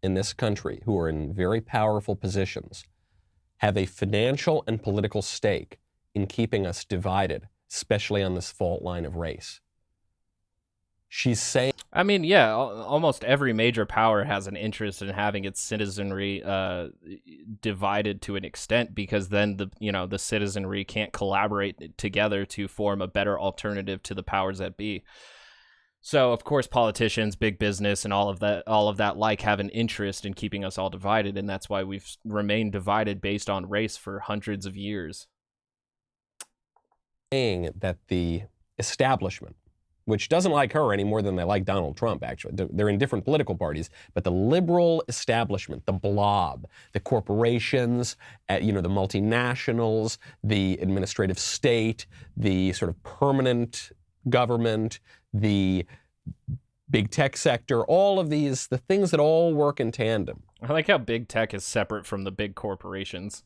Speaker 9: in this country who are in very powerful positions have a financial and political stake in keeping us divided, especially on this fault line of race. She's saying...
Speaker 1: I mean, yeah, almost every major power has an interest in having its citizenry divided to an extent, because then the citizenry can't collaborate together to form a better alternative to the powers that be. So, of course, politicians, big business, and all of that have an interest in keeping us all divided, and that's why we've remained divided based on race for hundreds of years.
Speaker 9: Saying that the establishment, which doesn't like her any more than they like Donald Trump, actually. They're in different political parties, but the liberal establishment, the blob, the corporations, the multinationals, the administrative state, the sort of permanent government, the big tech sector, all of these, the things that all work in tandem.
Speaker 1: I like how big tech is separate from the big corporations.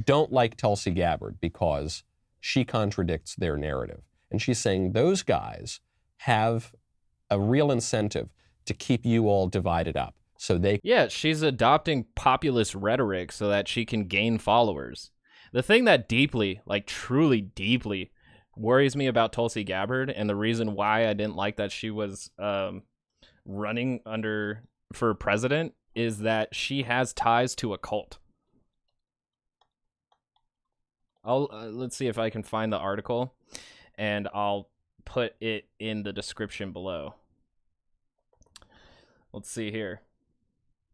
Speaker 9: Don't like Tulsi Gabbard because she contradicts their narrative. And she's saying those guys have a real incentive to keep you all divided up. So
Speaker 1: yeah, she's adopting populist rhetoric so that she can gain followers. The thing that deeply, like truly deeply, worries me about Tulsi Gabbard, and the reason why I didn't like that she was running for president, is that she has ties to a cult. Let's see if I can find the article, and I'll put it in the description below. Let's see here.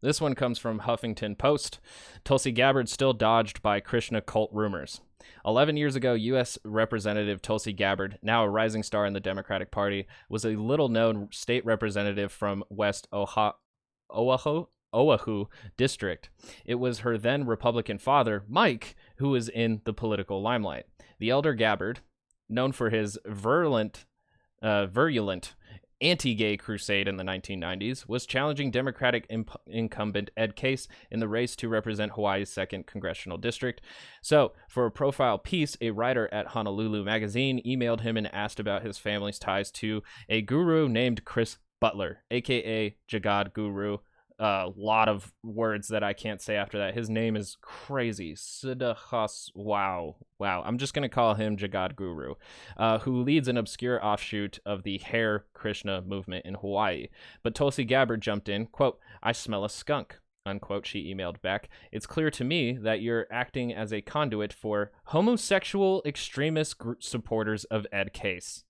Speaker 1: This one comes from Huffington Post. Tulsi Gabbard still dodged by Krishna cult rumors. 11 years ago, U.S. Representative Tulsi Gabbard, now a rising star in the Democratic Party, was a little-known state representative from West Oahu district. It was her then Republican father, Mike, who was in the political limelight. The elder Gabbard, known for his virulent anti-gay crusade in the 1990s, was challenging Democratic incumbent Ed Case in the race to represent Hawaii's 2nd Congressional District. So, for a profile piece, a writer at Honolulu Magazine emailed him and asked about his family's ties to a guru named Chris Butler, aka Jagad Guru. A lot of words that I can't say after that. His name is crazy. Siddhas. Wow. I'm just going to call him Jagad Guru, who leads an obscure offshoot of the Hare Krishna movement in Hawaii. But Tulsi Gabbard jumped in, quote, "I smell a skunk," unquote, she emailed back. "It's clear to me that you're acting as a conduit for homosexual extremist supporters of Ed Case."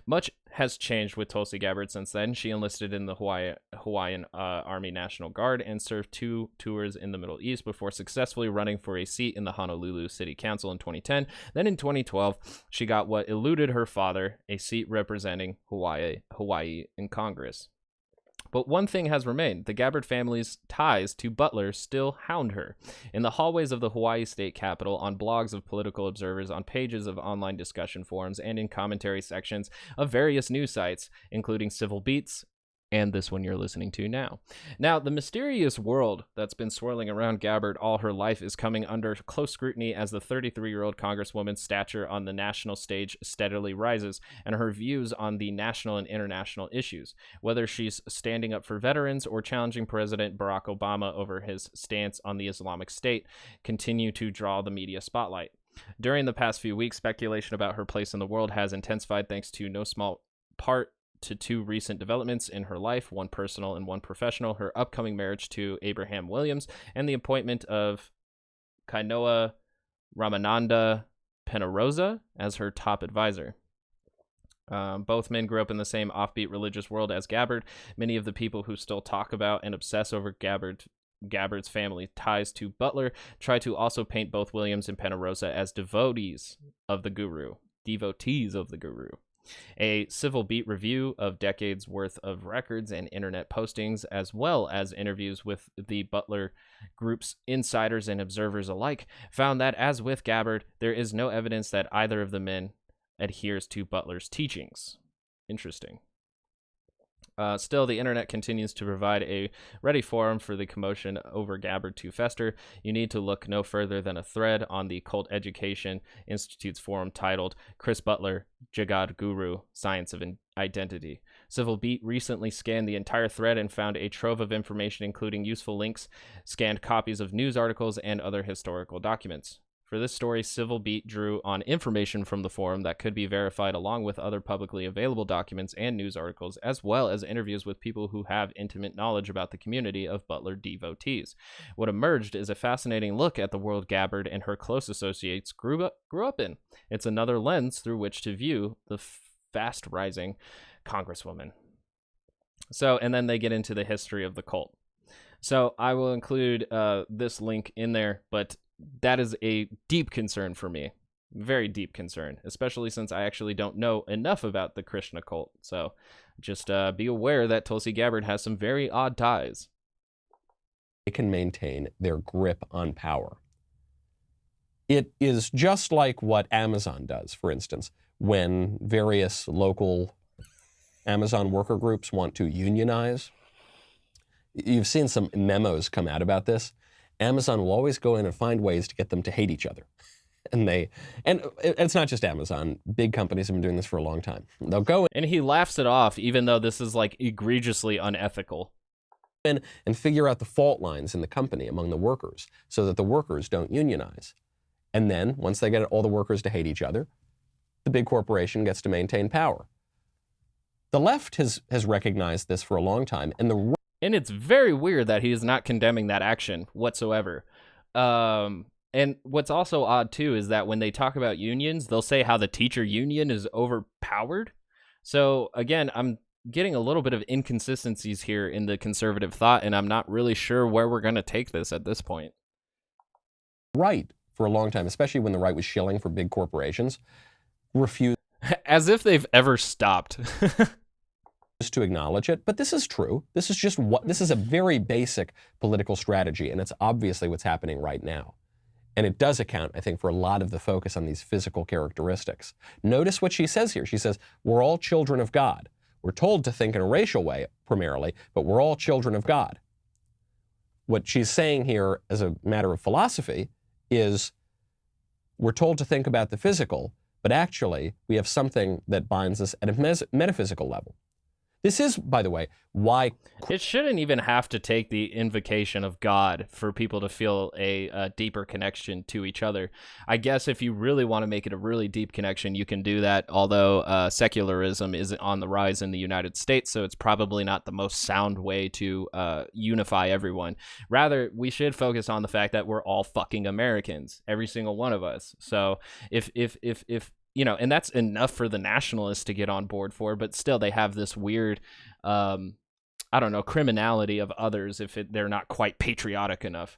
Speaker 1: Much has changed with Tulsi Gabbard since then. She enlisted in the Hawaiian Army National Guard and served 2 tours in the Middle East before successfully running for a seat in the Honolulu City Council in 2010. Then in 2012, she got what eluded her father, a seat representing Hawaii in Congress. But one thing has remained. The Gabbard family's ties to Butler still hound her. In the hallways of the Hawaii state capitol, on blogs of political observers, on pages of online discussion forums, and in commentary sections of various news sites, including Civil Beats, and this one you're listening to now. Now, the mysterious world that's been swirling around Gabbard all her life is coming under close scrutiny as the 33-year-old Congresswoman's stature on the national stage steadily rises, and her views on the national and international issues, whether she's standing up for veterans or challenging President Barack Obama over his stance on the Islamic State, continue to draw the media spotlight. During the past few weeks, speculation about her place in the world has intensified thanks to no small part to 2 recent developments in her life, one personal and one professional: her upcoming marriage to Abraham Williams and the appointment of Kainoa Ramananda Penarosa as her top advisor. Both men grew up in the same offbeat religious world as Gabbard. Many of the people who still talk about and obsess over Gabbard's family ties to Butler try to also paint both Williams and Penarosa as devotees of the guru. A Civil Beat review of decades worth of records and internet postings, as well as interviews with the Butler group's insiders and observers alike, found that, as with Gabbard, there is no evidence that either of the men adheres to Butler's teachings. Interesting. Still, the internet continues to provide a ready forum for the commotion over Gabbard to fester. You need to look no further than a thread on the Cult Education Institute's forum titled "Chris Butler, Jagad Guru, Science of Identity." Civil Beat recently scanned the entire thread and found a trove of information, including useful links, scanned copies of news articles, and other historical documents. For this story, Civil Beat drew on information from the forum that could be verified, along with other publicly available documents and news articles, as well as interviews with people who have intimate knowledge about the community of Butler devotees. What emerged is a fascinating look at the world Gabbard and her close associates grew up in. It's another lens through which to view the fast-rising Congresswoman. So, and then they get into the history of the cult. So I will include this link in there, but that is a deep concern for me. Very deep concern, especially since I actually don't know enough about the Krishna cult. So just be aware that Tulsi Gabbard has some very odd ties.
Speaker 9: They can maintain their grip on power. It is just like what Amazon does, for instance, when various local Amazon worker groups want to unionize. You've seen some memos come out about this. Amazon will always go in and find ways to get them to hate each other. And it's not just Amazon. Big companies have been doing this for a long time. They'll go in,
Speaker 1: and he laughs it off, even though this is like egregiously unethical.
Speaker 9: And figure out the fault lines in the company among the workers so that the workers don't unionize. And then once they get all the workers to hate each other, the big corporation gets to maintain power. The left has recognized this for a long time, and
Speaker 1: it's very weird that he is not condemning that action whatsoever. And what's also odd, too, is that when they talk about unions, they'll say how the teacher union is overpowered. So, again, I'm getting a little bit of inconsistencies here in the conservative thought, and I'm not really sure where we're going to take this at this point.
Speaker 9: Right, for a long time, especially when the right was shilling for big corporations, refused.
Speaker 1: As if they've ever stopped.
Speaker 9: To acknowledge it, but this is true. This is a very basic political strategy, and it's obviously what's happening right now. And it does account, I think, for a lot of the focus on these physical characteristics. Notice what she says here. She says, we're all children of God. We're told to think in a racial way, primarily, but we're all children of God. What she's saying here as a matter of philosophy is we're told to think about the physical, but actually we have something that binds us at a metaphysical level. This is, by the way, why...
Speaker 1: It shouldn't even have to take the invocation of God for people to feel a deeper connection to each other. I guess if you really want to make it a really deep connection, you can do that, although secularism is on the rise in the United States, so it's probably not the most sound way to unify everyone. Rather, we should focus on the fact that we're all fucking Americans, every single one of us. So if you know, and that's enough for the nationalists to get on board for, but still they have this weird, I don't know, criminality of others if they're not quite patriotic enough.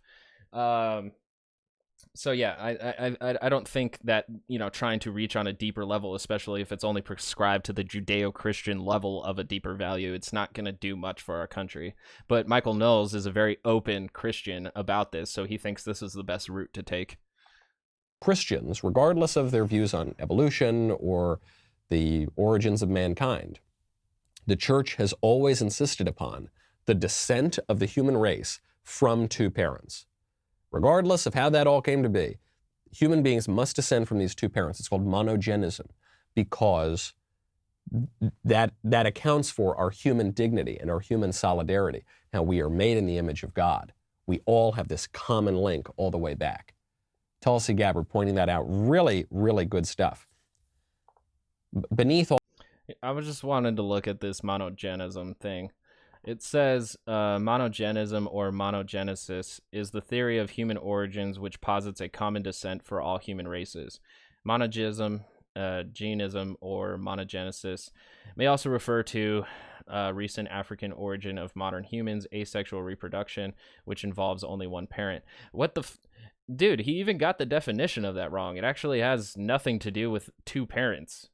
Speaker 1: So yeah, I don't think that, you know, trying to reach on a deeper level, especially if it's only prescribed to the Judeo-Christian level of a deeper value, it's not going to do much for our country. But Michael Knowles is a very open Christian about this, so he thinks this is the best route to take.
Speaker 9: Christians, regardless of their views on evolution or the origins of mankind, the church has always insisted upon the descent of the human race from two parents. Regardless of how that all came to be, human beings must descend from these two parents. It's called monogenism because that accounts for our human dignity and our human solidarity, how we are made in the image of God. We all have this common link all the way back. Tulsi Gabbard pointing that out. Really, really good stuff. Beneath all...
Speaker 1: I was just wanting to look at this monogenism thing. It says monogenism or monogenesis is the theory of human origins which posits a common descent for all human races. Monogism, genism, or monogenesis may also refer to recent African origin of modern humans, asexual reproduction, which involves only one parent. What the... Dude, he even got the definition of that wrong. It actually has nothing to do with two parents.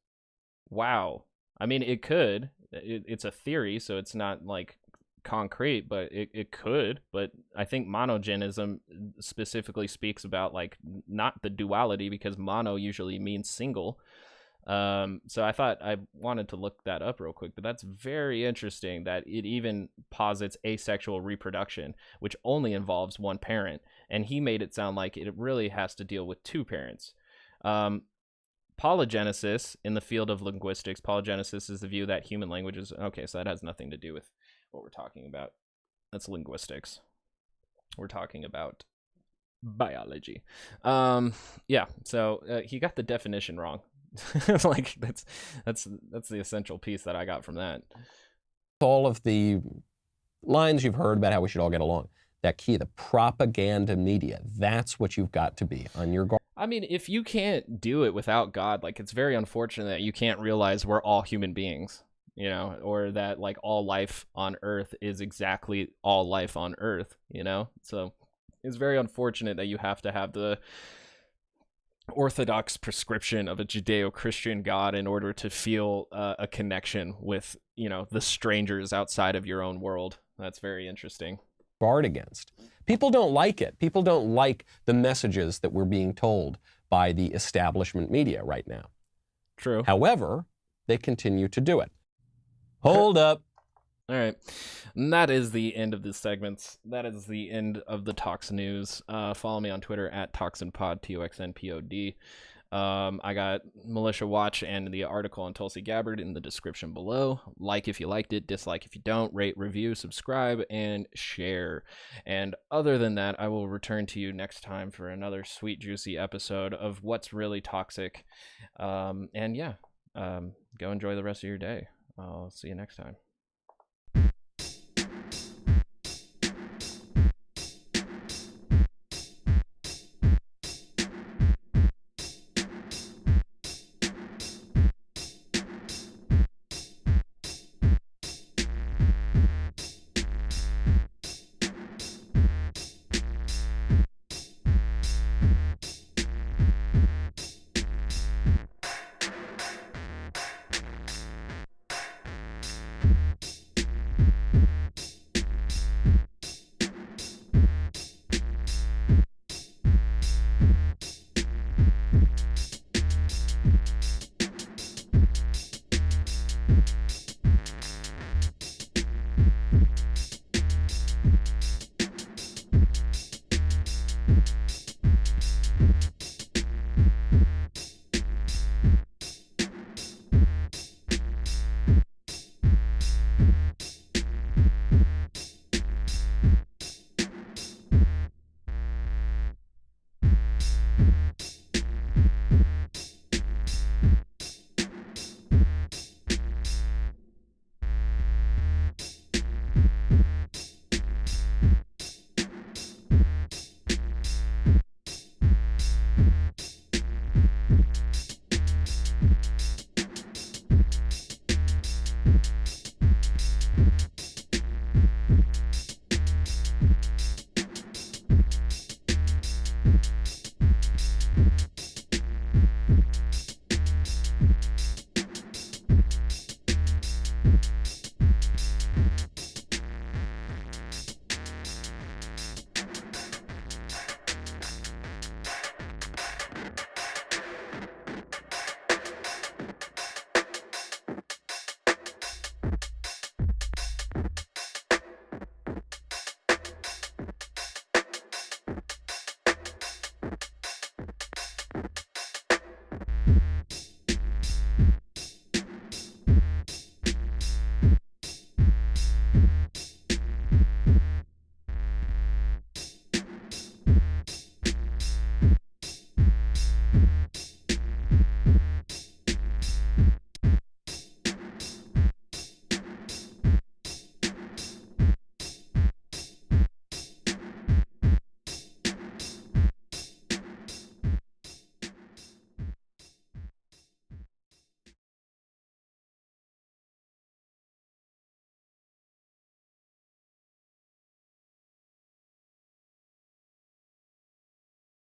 Speaker 1: Wow. I mean, it could. It's a theory, so it's not like concrete, but it could. But I think monogenism specifically speaks about like not the duality, because mono usually means single. So I thought I wanted to look that up real quick, but that's very interesting that it even posits asexual reproduction, which only involves one parent. And he made it sound like it really has to deal with two parents. Polygenesis in the field of linguistics, polygenesis is the view that human languages, okay, so that has nothing to do with what we're talking about. That's linguistics. We're talking about biology. Yeah, so he got the definition wrong. Like that's the essential piece that I got from that.
Speaker 9: All of the lines you've heard about how we should all get along. That key, the propaganda media, that's what you've got to be on your guard.
Speaker 1: I mean, if you can't do it without God, like it's very unfortunate that you can't realize we're all human beings, you know, or that like all life on Earth is exactly all life on Earth, you know? So it's very unfortunate that you have to have the orthodox prescription of a Judeo-Christian God in order to feel a connection with, you know, the strangers outside of your own world. That's very interesting.
Speaker 9: Guard against. People don't like it. People don't like the messages that we're being told by the establishment media right now.
Speaker 1: True.
Speaker 9: However, they continue to do it. Hold up.
Speaker 1: All right. And that is the end of this segment. That is the end of the Toxin News. Follow me on Twitter at ToxinPod, ToxnPod. I got Militia Watch and the article on Tulsi Gabbard in the description below. Like if you liked it, dislike if you don't, rate, review, subscribe, and share. And other than that, I will return to you next time for another sweet, juicy episode of What's Really Toxic. Go enjoy the rest of your day. I'll see you next time.